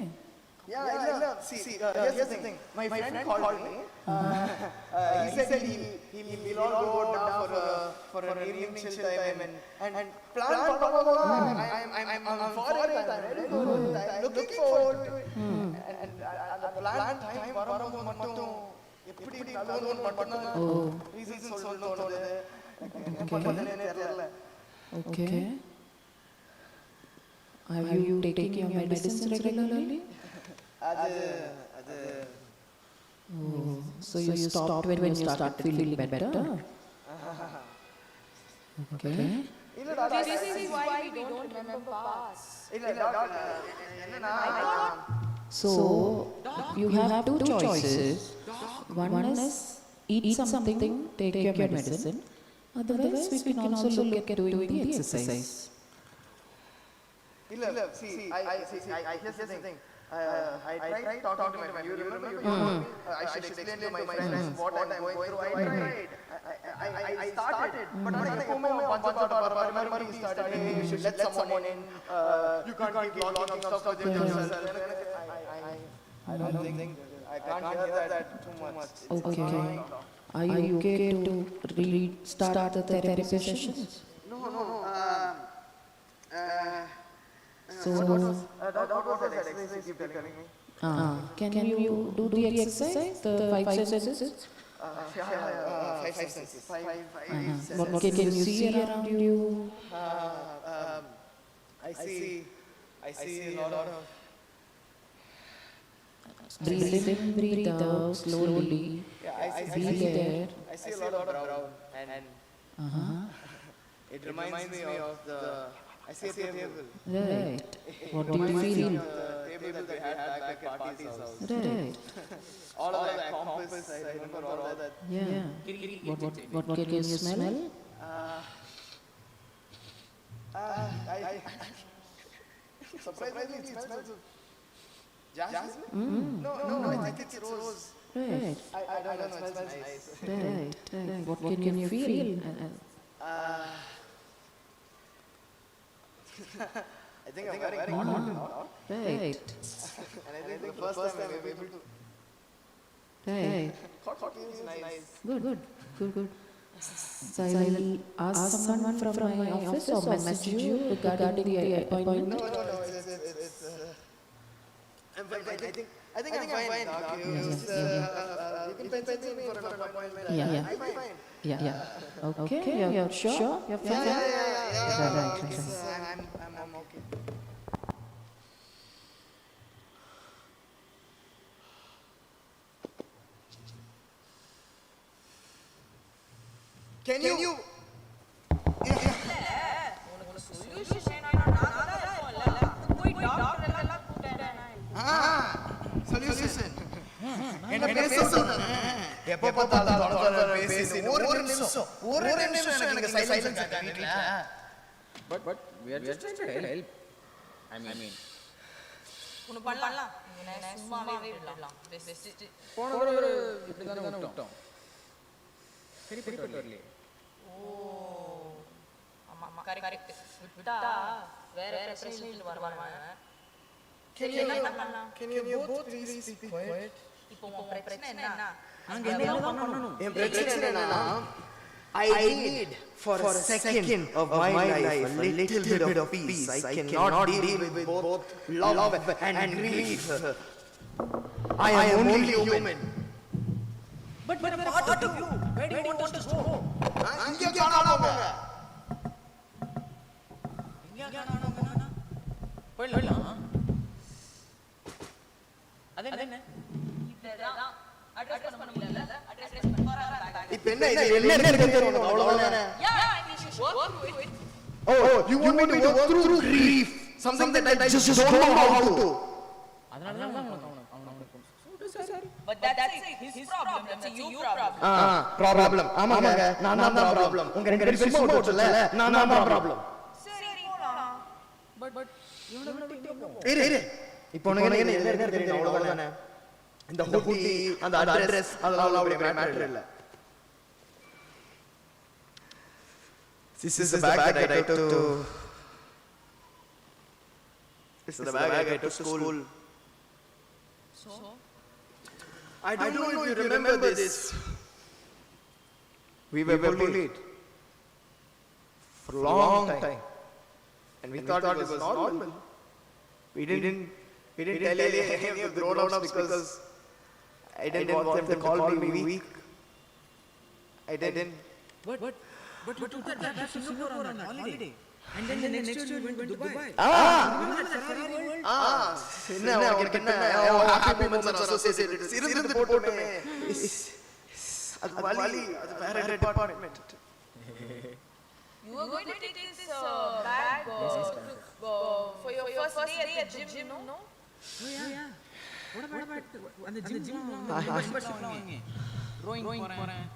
yeah. See, here's the thing. My friend called me. He said he'll all go down for an evening chill time and plan I'm for it. I'm looking forward to it. And the plan time வரும்போது மட்டும் எப்படி நல்லதுன்னு மட்டும் reason சொல்லணும் தோணுது. என்ன பண்றதுன்னு தெரியல. Okay. Are you taking your medicine regularly? அது Oh, so you stopped when you started feeling better? Okay. இல்லடா This is why we don't remember past. இல்லடா என்னன்னா So you have two choices. One is eat something, take your medicine. Otherwise, we can also look at doing the exercise. இல்ல see I here's the thing. I tried talking to my friend. You remember you told me I should explain to my friends what I'm going through. I tried. I I started, but then எப்பவுமே பஞ்சத்தோட பரமாரி started, you should let someone in, you can't keep locking up stuff with yourself. I don't think, I can't hear that too much. Okay. Are you okay to start the therapy sessions? No. So, what was that exercise you keep telling me? can you do the exercise, the 5 senses? Yeah, 5 senses. What can you see around you? I see a lot of Breathe in, breathe out slowly. Yeah, Be there. I see a lot of brown, and it reminds me of the. I see a table. Right. What do you feel? The table that we had back at party's house. Right. All of that compass, I remember all that. Yeah. What can you smell? Surprisingly, it smells of jasmine? No, I think it's rose. Right. I don't know, it smells nice. Right. What can you feel? I think I'm wearing cotton now. Right. And I think the first time I'm able to. Right. Cotton is nice. Good. So I will ask someone from my office or message you regarding the appointment. No, it's I'm fine. I think I'm fine. Doc. You can pencil me in for an appointment. Yeah. I'm fine. Yeah. Okay. You're sure? You're fine? Yeah. Right. I'm okay. Can you? உனக்கு solution வேணும்னா நான் தான் இருக்கோம்ல போய் doctor எல்லாம் கூட்டேன் solution என்ன பேச சொல்றேன் எப்ப பார்த்தாலும் பேசி ஒரு நிமிஷம் எனக்கு சைலன்ஸ் ஆயிட்டா வீட்ல But we are just trying to help. I mean. ஒன்னு பண்ணலாம் நீங்க சும்மாவே விடலாம் பெஸ்ட் போன தடவை இப்படி தானே விட்டோம். சரிப்பட்டு வரலையே. ஆமா கரெக்ட் விட்டா வேற பிரச்சனைகள் வருவாங்க. Can you both please be quiet? இப்போ உங்க பிரச்சனை என்ன? நாங்க என்ன பண்ணனும்? என் பிரச்சனை என்னன்னா I need for a second of my life a little bit of peace. I cannot deal with both love and grief. I am only human. But part of you. Where do you want us to go? இங்க காணாம போங்க. போயிடலாம். அது என்ன? இதெல்லாம் address பண்ண முடியல. Address பண்ண போறாங்க. இப்போ என்ன இருக்குன்னு தெரியணும் அவ்வளவுதானே. Yeah, we should work through it. Oh, you want me to work through grief? Something that I just don't know how to. அதனால தான் அவனுக்கு But that's his problem. That's a you problem. Problem. ஆமாங்க. நான் தான் problem. உங்க ரெண்டு பேரும் சும்மா விட்டுறல. நான் தான் problem. சரி போலாம். பட் இவனை விட்டு இரு. இப்போ உனக்கு என்ன இருக்குன்னு தெரியணும் அவ்வளவுதானே. இந்த ஹூடி அந்த அட்ரஸ் அதெல்லாம் ஒரு மேட்டர் இல்ல. This is the bag that I took to. This is the bag I took to school. So I don't know if you remember this. We were bullied for a long time, and we thought it was normal. We didn't tell any of the grown-ups because I didn't want them to call me weak. I didn't. But you took that to Singapore on holiday. And then the next year you went to Dubai. என்ன உங்களுக்கு என்ன happy moments are associated with இருந்து போட்டுமே. அது வலி அது வேற department. you are going to take this bag for your first day at the gym, no? Oh yeah. What about அந்த gym membership வாங்க. Rowing போறேன்.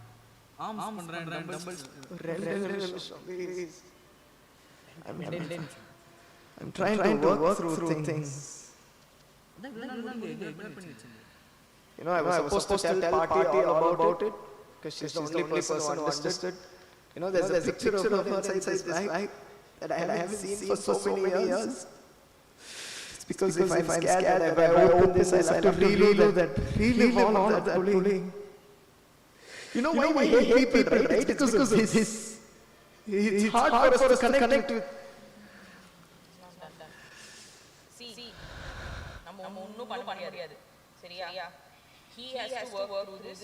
Arms பண்றேன் dumbbells. Please. I'm trying to work through things. You know, I was supposed to tell Party all about it because she's the only person who understood. You know, there's a picture of her inside this bag that I haven't seen for so many years. It's because if I'm scared that if I open this, I'll have to relive all of that bullying. You know why we hate people, right? It's because of this. It's hard for us to connect with. See, நம்ம ஒண்ணும் பண்ண முடியாது. சரியா? He has to work through this.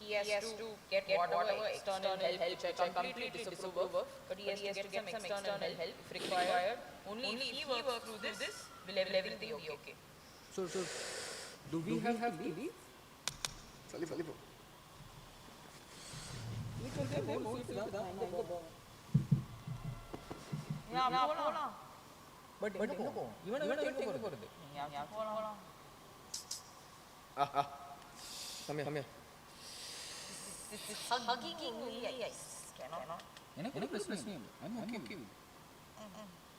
He has to get whatever external help, which I completely disapprove of, but he has to get some external help if required. Only if he works through this, will everything be okay. So, do we have to leave? Salli. போலாம். But எங்க போவோம்? இவனை எங்க போறது? போலாம். Come here. This is hugging me. Yes. Cannot. எனக்கு பிரச்சனை இல்லை. I'm okay.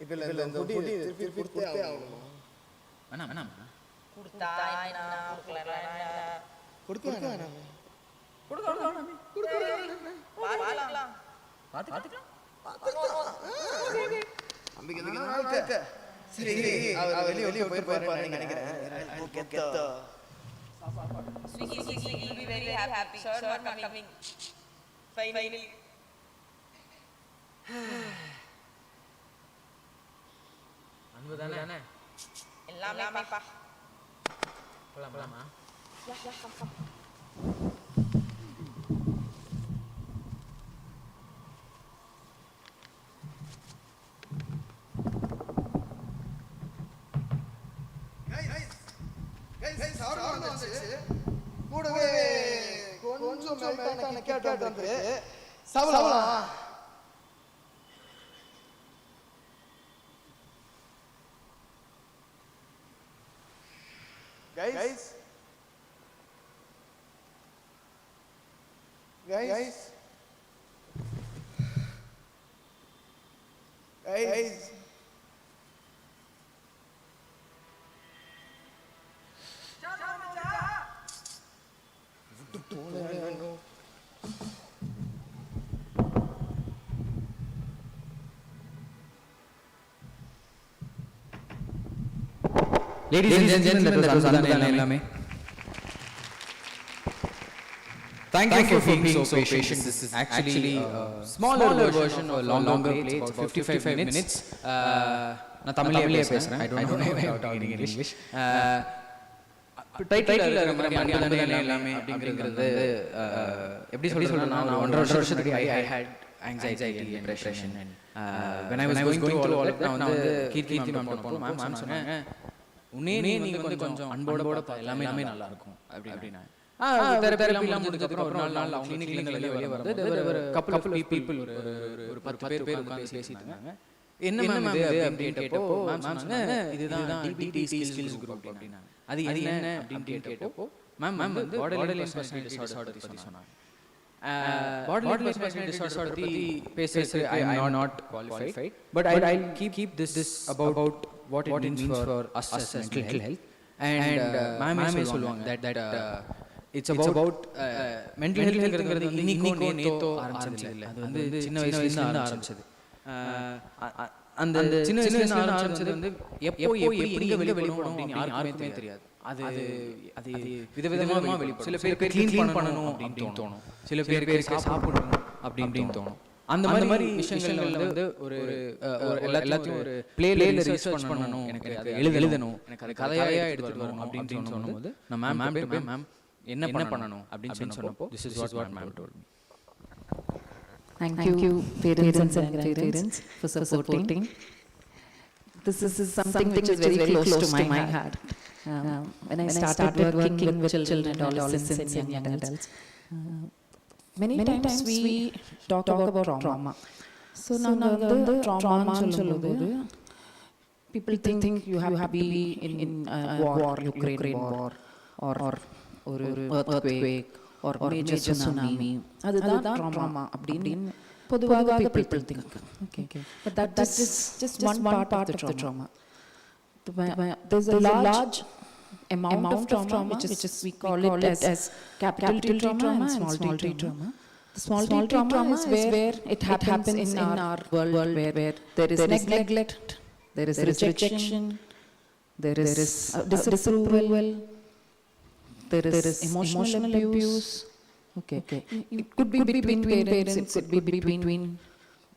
இதுல இந்த பொடி திருப்பி கொடுத்தே ஆகணுமா? வேணாம். கொடுத்தா என்ன? கொடுத்தா வேணாம். பாத்துக்கலாம். அம்பிக்கு தான வாழ்க்கை. சரி, அவர் வெளிய போய் நினைக்கிறேன். கெத்த. Swiggy will be very happy. Sir not coming. Finally. அன்பு தானே? எல்லாமே பா. போலாமா? Guys, ஆர்டர் வந்துச்சு. கூடவே கொஞ்சம் மெல்டான கேட் வந்து சாவலாம். Guys. Ladies and gentlemen, that was எல்லாமே. Thank you for being so patient. This is actually a smaller version of a longer play. It's about 55 minutes. நான் தமிழ்லயே பேசுறேன். I don't know how to talk in English. Title இருக்கிற மாதிரி அன்புதானே எல்லாமே அப்படிங்கிறது எப்படி சொல்றதுன்னா நான் 1.5 வருஷத்துக்கு I had anxiety and depression and when I was going through all of that நான் வந்து கீர்த்தி மேம் போனப்போ மேம் சொன்னாங்க உன்னே நீ வந்து கொஞ்சம் அன்போட எல்லாமே நல்லா இருக்கும் அப்படினா தெரபிலாம் முடிஞ்சதுக்கு அப்புறம் ஒரு நாள் அவங்க கிளினிக்ல வெளிய வரும்போது ஒரு couple of people ஒரு 10 பேர் உட்கார்ந்து பேசிட்டாங்க என்ன மேம் இது அப்படின்றப்போ மேம் சொன்னாங்க இதுதான் DT ஸ்கில்ஸ் குரூப் அப்படினா அது என்ன அப்படின்னு கேட்டப்போ மேம் வந்து borderline personality disorder பத்தி சொன்னாங்க borderline personality disorder பத்தி பேசுறது I am not qualified but I'll keep this about what it means for us as mental health and ma'am சொல்லுவாங்க that it's about mental healthங்கிறது இன்னைக்கோ நேத்தோ ஆரம்பிச்சது இல்ல அது வந்து சின்ன வயசுல இருந்து ஆரம்பிச்சது அந்த சின்ன வயசுல இருந்து ஆரம்பிச்சது வந்து எப்போ எப்படி எங்க வெளிப்படும் அப்படின்னு யாருக்குமே தெரியாது அது விதவிதமா வெளிப்படும் சில பேருக்கு க்ளீன் பண்ணணும் அப்படின்னு தோணும் சில பேருக்கு சாப்பிடணும் அப்படின்னு தோணும் அந்த மாதிரி விஷயங்கள்ல வந்து ஒரு எல்லாத்தையும் ஒரு பிளேல ரிசர்ச் பண்ணணும் எனக்கு அது எழுதணும் எனக்கு அது கதையா எடுத்துட்டு வரணும் அப்படின்னு சொன்னபோது நான் மேம் என்ன பண்ணணும் அப்படின்னு சொன்னப்போ this is what ma'am told me. Thank you parents and grandparents for supporting. This is something which is very close to my heart. When I started working with children, adolescents and young adults, many times we talk about trauma. So now the trauma சொல்லும்போது people think you have to be in war, Ukraine war or or earthquake or major tsunami. அதுதான் trauma அப்படின்னு பொதுவாக people think. Okay. But that is just one part of the trauma. There's a large amount of trauma which is we call it as capital T trauma and small t trauma. The small T trauma is where it happens in our world where there is neglect, there is rejection, there is disapproval, there is emotional abuse. Okay. It could be between parents, it could be between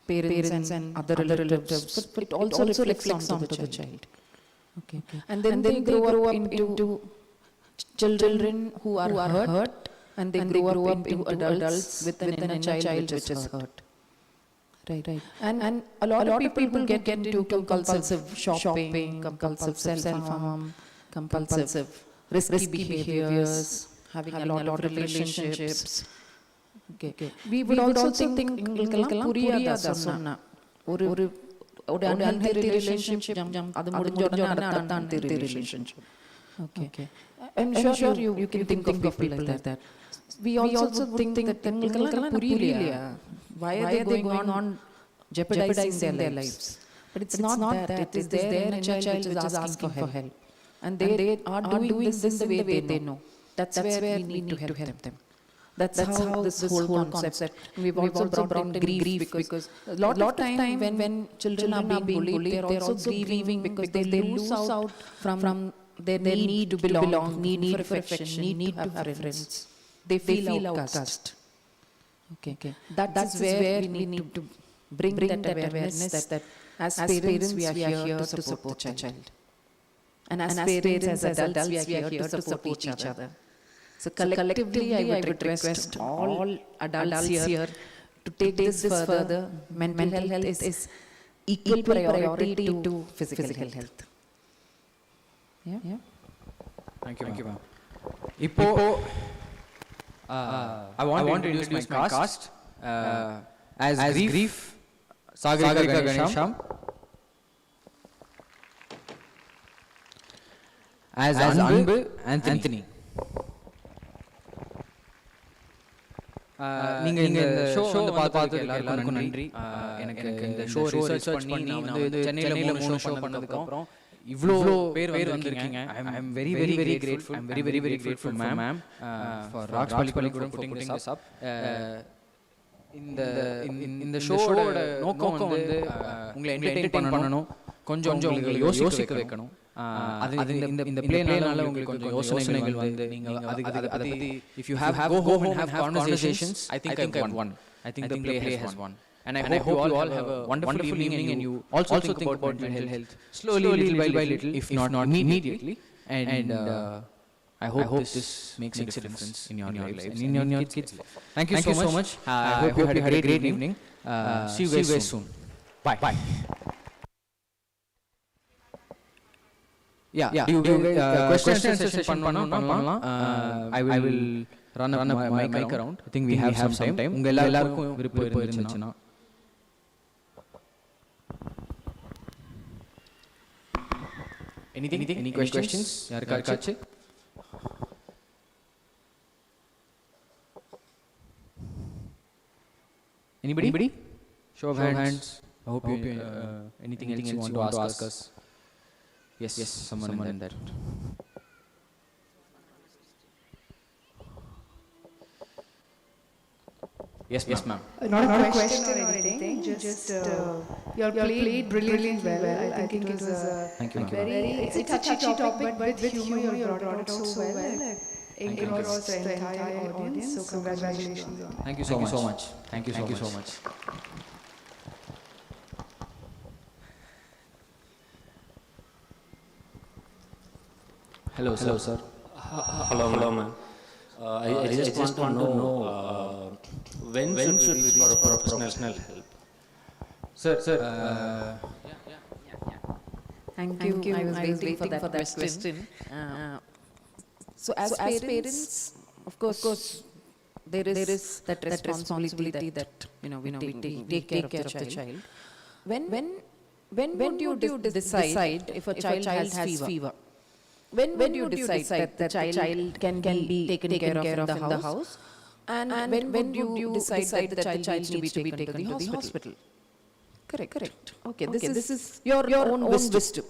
parents and other relatives, but it also reflects onto the child. Okay. And then they grow up into children who are hurt, and they grow up into adults with an inner child which is hurt. Right. And a lot of people get into compulsive shopping, compulsive self-harm, compulsive risky behaviors, having a lot of relationships. Okay. We would also think puriyada sonna. Oru unhealthy relationship, adu mudinjodane adatha unhealthy relationship. Okay. I'm sure you can think of people like that. We also think that puriyala. Why are they going on jeopardizing their lives? But it's not that. It is their inner child which is asking for help. And they are doing this in the way they know. That's where we need to help them. That's how this whole concept. We've also brought in grief because a lot of time when children are being bullied, they're also grieving because they lose out from their need to belong, need for affection, need to have friends. They feel outcast. Okay. That's where we need to bring that awareness that as parents we are here to support the child. And as parents, as adults, we are here to support each other. So collectively, I would request all adults here to take this further. Mental health is equal priority to physical health. Yeah. Thank you, ma'am. I want to introduce my cast as Grief, Sagarika Ganesham, as Anbu, Anthony. நீங்க இந்த show வந்து பார்த்ததுக்கு எல்லாருக்கும் நன்றி. எனக்கு இந்த show research பண்ணி நான் வந்து சென்னையில 3 ஷோ பண்ணதுக்கு அப்புறம் இவ்ளோ பேர் வந்திருக்கீங்க. I am very grateful. I'm very grateful ma'am for Rocks Pallikudam for putting this up. இந்த ஷோவோட நோக்கம் வந்து உங்களை என்டர்டெயின் பண்ணணும், கொஞ்சம் உங்களை யோசிக்க வைக்கணும். அது இந்த பிளேனால உங்களுக்கு கொஞ்சம் யோசனைகள் வந்து நீங்க அது பத்தி if you have go home and have conversations, I think I've won. I think the play has won. And I hope you all have a wonderful evening and you also think about mental health slowly, little by little, if not immediately. And I hope this makes a difference in your lives and in your kids' life. Thank you so much. I hope you had a great evening. See you guys soon. Bye. Yeah. Do you question session பண்ணலாம். I will run my mic around. I think we have some time. உங்க எல்லாருக்கும் விருப்பம் இருந்துச்சுன்னா any questions? யாருக்காச்சு? Anybody? Show of hands. I hope you anything else you want to ask us? Yes, someone in that. Yes, ma'am. Not a question or anything, just you all played brilliantly well. I think it was Thank you, it's a touchy topic, but with humor you brought it out so well. Engrossed the entire audience, so congratulations. Thank you so much. Thank you so much. Hello, sir. Hello, ma'am. I just want to know when should we go for professional help? Sir. Thank you. I was waiting for that question. So as parents, of course, there is that responsibility that we take care of the child. When would you decide if a child has fever? When would you decide that the child can be taken care of in the house? And when would you decide that the child needs to be taken to the hospital? Correct. Okay, this is your own wisdom.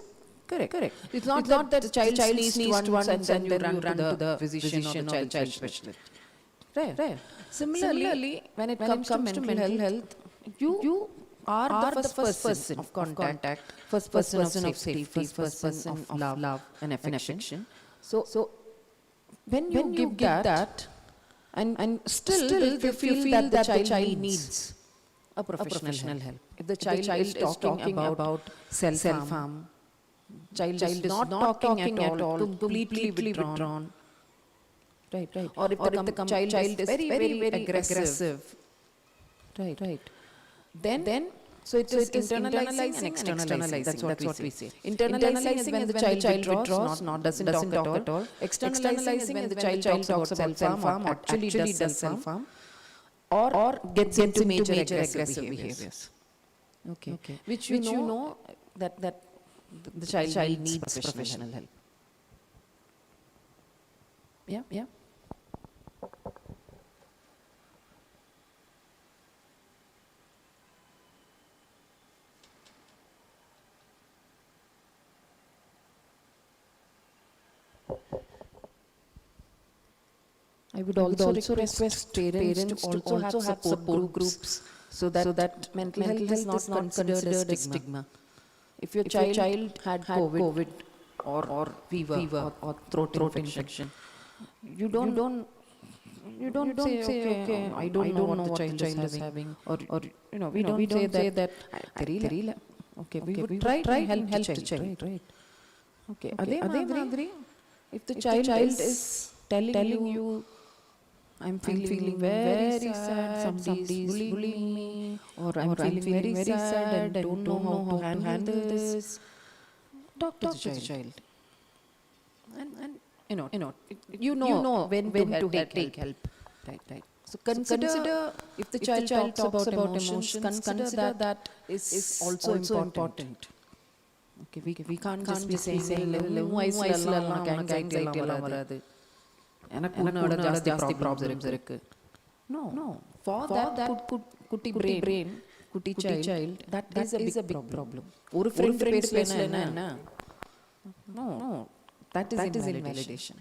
Correct. It's not that the child sneezed once and then you run to the physician or the child specialist. Right. Similarly, when it comes to mental health, you are the first person of contact, first person of safety, first person of love and affection. So when you give that, and still if you feel that the child needs a professional help. If the child is talking about self-harm, child is not talking at all, completely withdrawn. Right. Or if the child is very aggressive. Right. Then so it is internalizing and externalizing. That's what we say. Internalizing is when the child withdraws, doesn't talk at all. Externalizing is when the child talks about self-harm, or actually does self-harm, or gets into major aggressive behaviors. Okay. Which you know that the child needs professional help. Yeah. I would also request parents to also have support groups so that mental health is not considered a stigma. If your child had COVID or fever or throat infection, you don't say okay, I don't know what the child is having, or we don't say that okay, we would try to help the child, right? Okay, adhe if the child is telling you, I'm feeling very sad, somebody is bullying me, or I'm feeling very sad and don't know how to handle this, talk to the child. And you know when to take help. Right. So consider if the child talks about emotions, consider that is also important. Okay, we can't just be saying anxiety varadu. எனக்கு ஜாஸ்தி problems இருக்கு. No. For that குட்டி brain, குட்டி child, that is a big problem. ஒரு friend பேசலன்னா என்ன? No. That is invalidation.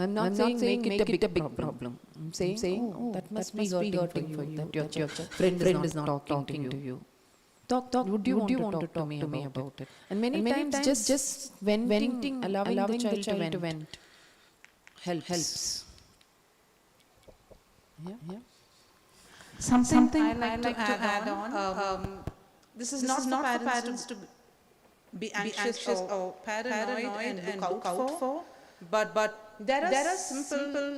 I'm not saying make it a big problem. I'm saying that must be hurting for you, that your friend is not talking to you. Talk. Would you want to talk to me about it? And many times just venting, allowing the child to vent helps. Yeah. Something I like to add on. This is not for parents to be anxious or paranoid and look out for. But there are simple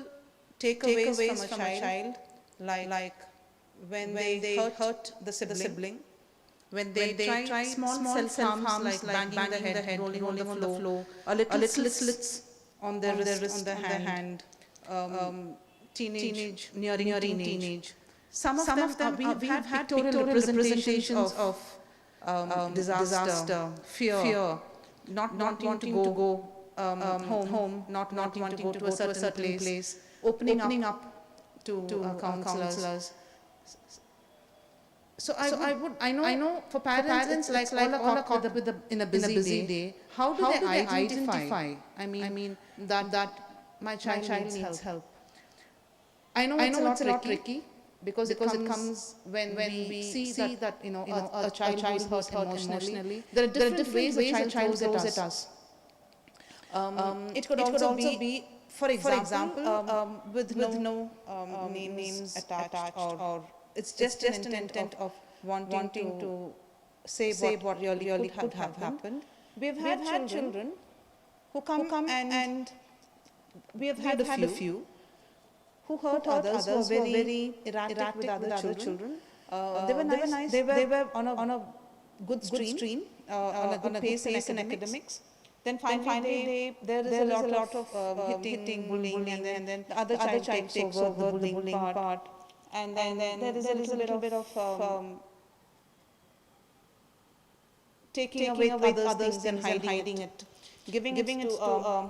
takeaways from a child, like when they hurt the sibling, when they try small self-harms like banging the head, rolling on the floor, a little slits on their wrist, on their hand, nearing teenage. Some of them we have had pictorial representations of disaster, fear, not wanting to go home, not wanting to go to a certain place, opening up to counselors. So I know for parents it's like all caught with in a busy day. How do they identify? I mean that my child needs help. I know it's a lot tricky because it comes when we see that a child is hurt emotionally. There are different ways a child throws at us. It could also be, for example, with no names attached, or it's just an intent of wanting to say what really could have happened. We've had children who come and we have had a few who hurt others, who were very erratic with other children. They were nice. They were on a good stream, on a good pace in academics. Then finally there is a lot of hitting, bullying, and then the other child takes over the bullying part. And then there is a little bit of taking away other things and hiding it, giving it to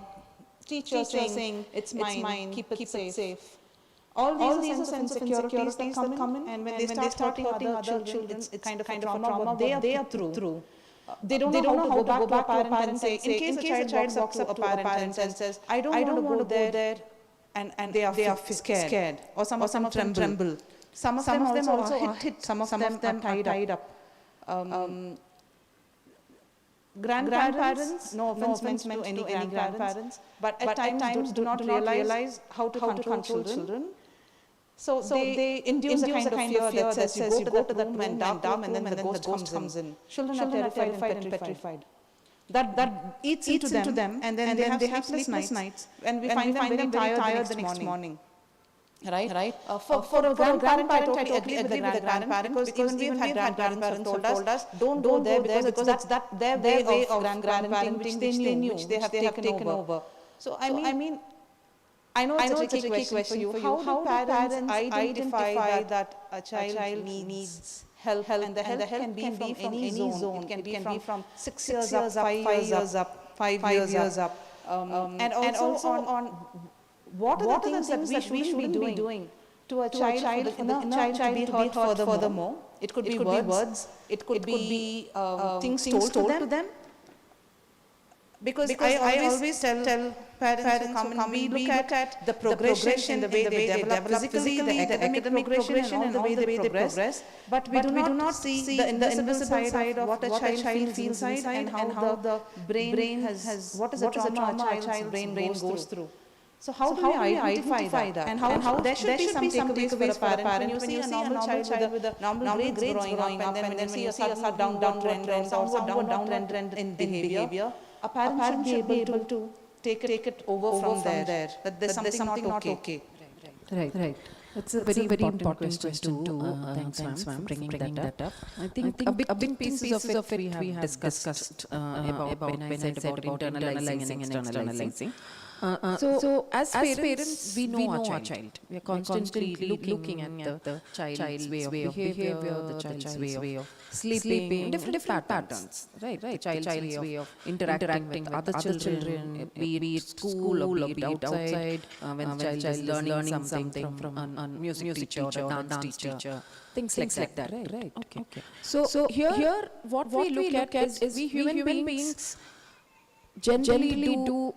teacher saying it's mine, keep it safe. All these are insecurities that come in, and when they start hurting other children, it's kind of a trauma what they are through. They don't know how to go back to a parent and say, in case a child walks up to a parent and says, I don't want to go there, and they are scared, or some of them tremble. Some of them also are hit. Some of them are tied up. Grandparents, no offense meant to any grandparents, but at times do not realize how to control children. So they induce a kind of fear that says you go to that room and dark and then the ghost comes in. Children are terrified and petrified. That eats into them, and then they have sleepless nights, and we find them very tired the next morning. Right? For a grandparent, I totally agree with the grandparent, because even we've had grandparents who told us, don't go there because that's their way of grandparenting which they knew, which they have taken over. So I mean, I know it's a tricky question for you. How do parents identify that a child needs help, and the help can be from any zone. It can be from 6 years up, 5 years up, 5 years up. And also on what are the things that we should be doing to a child for the child to be heard furthermore. It could be words, it could be things told to them. Because I always tell parents who come and we look at the progression in the way they develop physically, the academic progression and all the way they progress, but we do not see the invisible side of what a child feels inside and how the brain has, what is the trauma a child's brain goes through. So how do we identify that? And how there should be some takeaways for a parent when you see a normal child with a normal grades growing up, and then when you see a sudden downward trend or downward trend in behavior, a parent should be able to take it over from there. That there's something not okay. Right. That's a very important question too. Thanks, ma'am, for bringing that up. I think a big pieces of it we have discussed about when I said about internalizing and externalizing. So as parents, we know our child. We are constantly looking at the child's way of behavior, the child's way of sleeping, different patterns, right? The child's way of interacting with other children, be it school or be it outside, when the child is learning something from a music teacher or a dance teacher, things like that, right? Okay. So here what we look at is we human beings generally do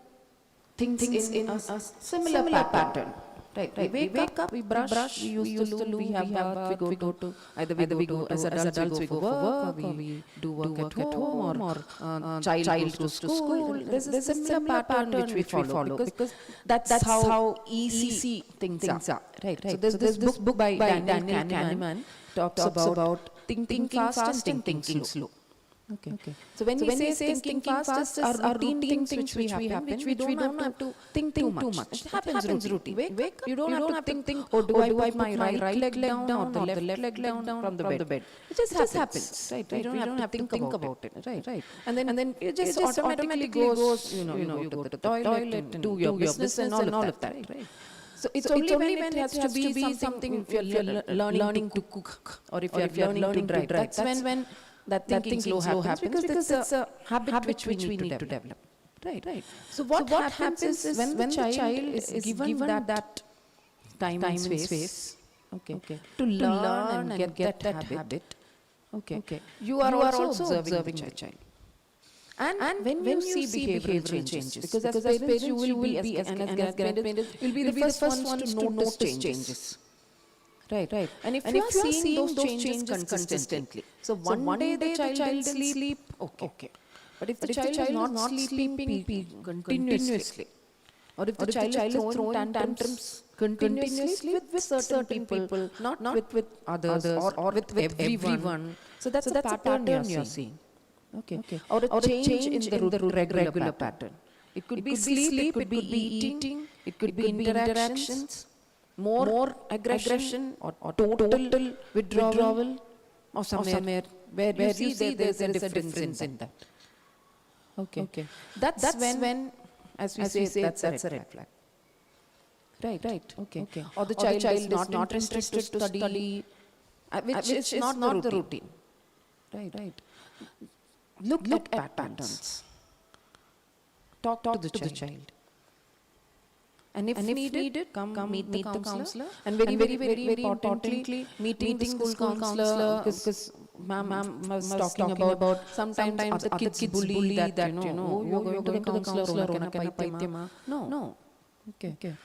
things in a similar pattern. Right. We wake up, we brush, we used to we have bath, we go to either we go as adults we go for work, or we do work at home, or child goes to school. There's a similar pattern which we follow because that's how easy things are. Right. So there's this book by Daniel Kahneman talks about thinking fast and thinking slow. Okay. So when we say thinking fast are routine things which happen, which we don't have to think too much. It happens routine. Wake up, you don't have to think, oh, do I put my right leg down or the left leg down from the bed? It just happens, right? We don't have to think about it, right? And then it just automatically goes, you go to the toilet and do your business and all of that, right? So it's only when it has to be something, if you're learning to cook or if you're learning to drive, that's when that thinking slow happens because it's a habit which we need to develop. Right. So what happens is when the child is given that time and space, to learn and get that habit, you are also observing the child. And when you see behavioral changes, because as parents you will be, as grandparents, you'll be the first ones to notice changes. Right. And if you are seeing those changes consistently, so one day the child will sleep, okay. But if the child is not sleeping continuously, or if the child is throwing tantrums continuously with certain people, not with others or with everyone, so that's a pattern you're seeing. Okay. Or a change in the regular pattern. It could be sleep, it could be eating, it could be interactions, more aggression or total withdrawal, or somewhere where you see there's a difference in that. Okay. That's when, as we say, that's a red flag. Right. Okay. Or the child is not interested to study, which is not the routine. Right. Look at patterns. Talk to the child. And if needed, come meet the counselor. And very importantly, meeting the school counselor, because ma'am was talking about sometimes the kids bully that, you're going to the counselor. No. Okay.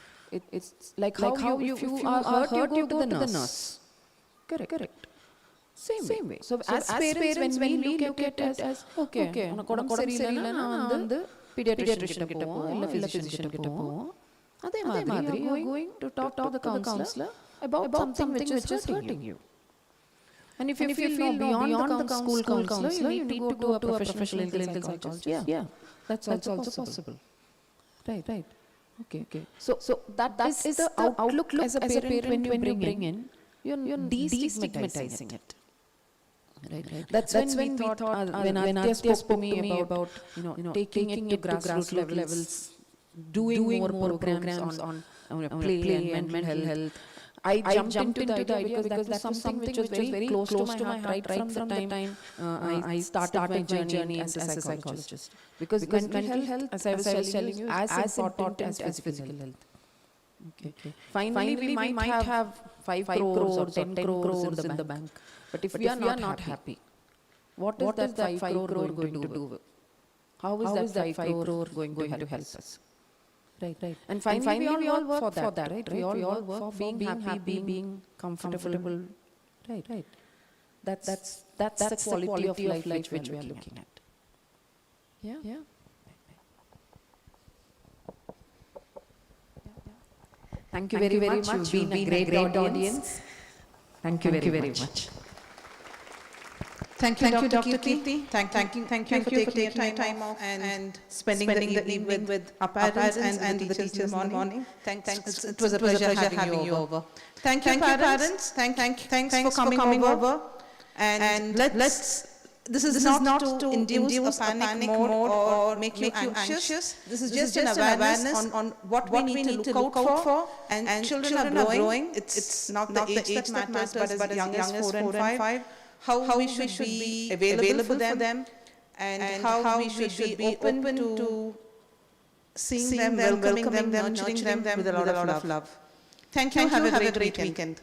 It's like how if you are hurt, you go to the nurse. Correct. Same way. So as parents, when we look at it as, okay, உனக்கு சரியில்லைன்னா நான் வந்து pediatrician கிட்ட போவோம், இல்ல physician கிட்ட போவோம். அதே மாதிரி you are going to talk to the counselor about something which is hurting you. And if you feel beyond the school counselor, you need to go to a professional clinical psychologist. Yeah, that's also possible. Right. Okay. So that is the outlook as a parent when you bring in, you're destigmatizing it. Right. That's when we thought when Aditya spoke to me about taking it to grassroots levels, doing more programs on play and mental health. I jumped into the idea because that was something which was very close to my heart right from the time I started my journey as a psychologist. Because mental health, as I was telling you, is as important as physical health. Okay. Finally, we might have 5 crores or 10 crores in the bank. But if we are not happy, what is that 5 crore going to do? How is that 5 crore going to help us? Right. And finally we all work for that, right? We all work for being happy, being comfortable. Right. That's the quality of life which we are looking at. Yeah. Thank you very much. You've been a great audience. Thank you very much. Thank you, Dr. Kirti. Thank you for taking your time off and spending the evening with our parents and the teachers in the morning. It was a pleasure having you over. Thank you, parents. Thanks for coming over. And this is not to induce a panic mode or make you anxious. This is just an awareness on what we need to look out for. And children are growing. It's not the age that matters, but as young as 4 and 5. How we should be available for them, and how we should be open to seeing them, welcoming them, nurturing them with a lot of love. Thank you. Have a great weekend.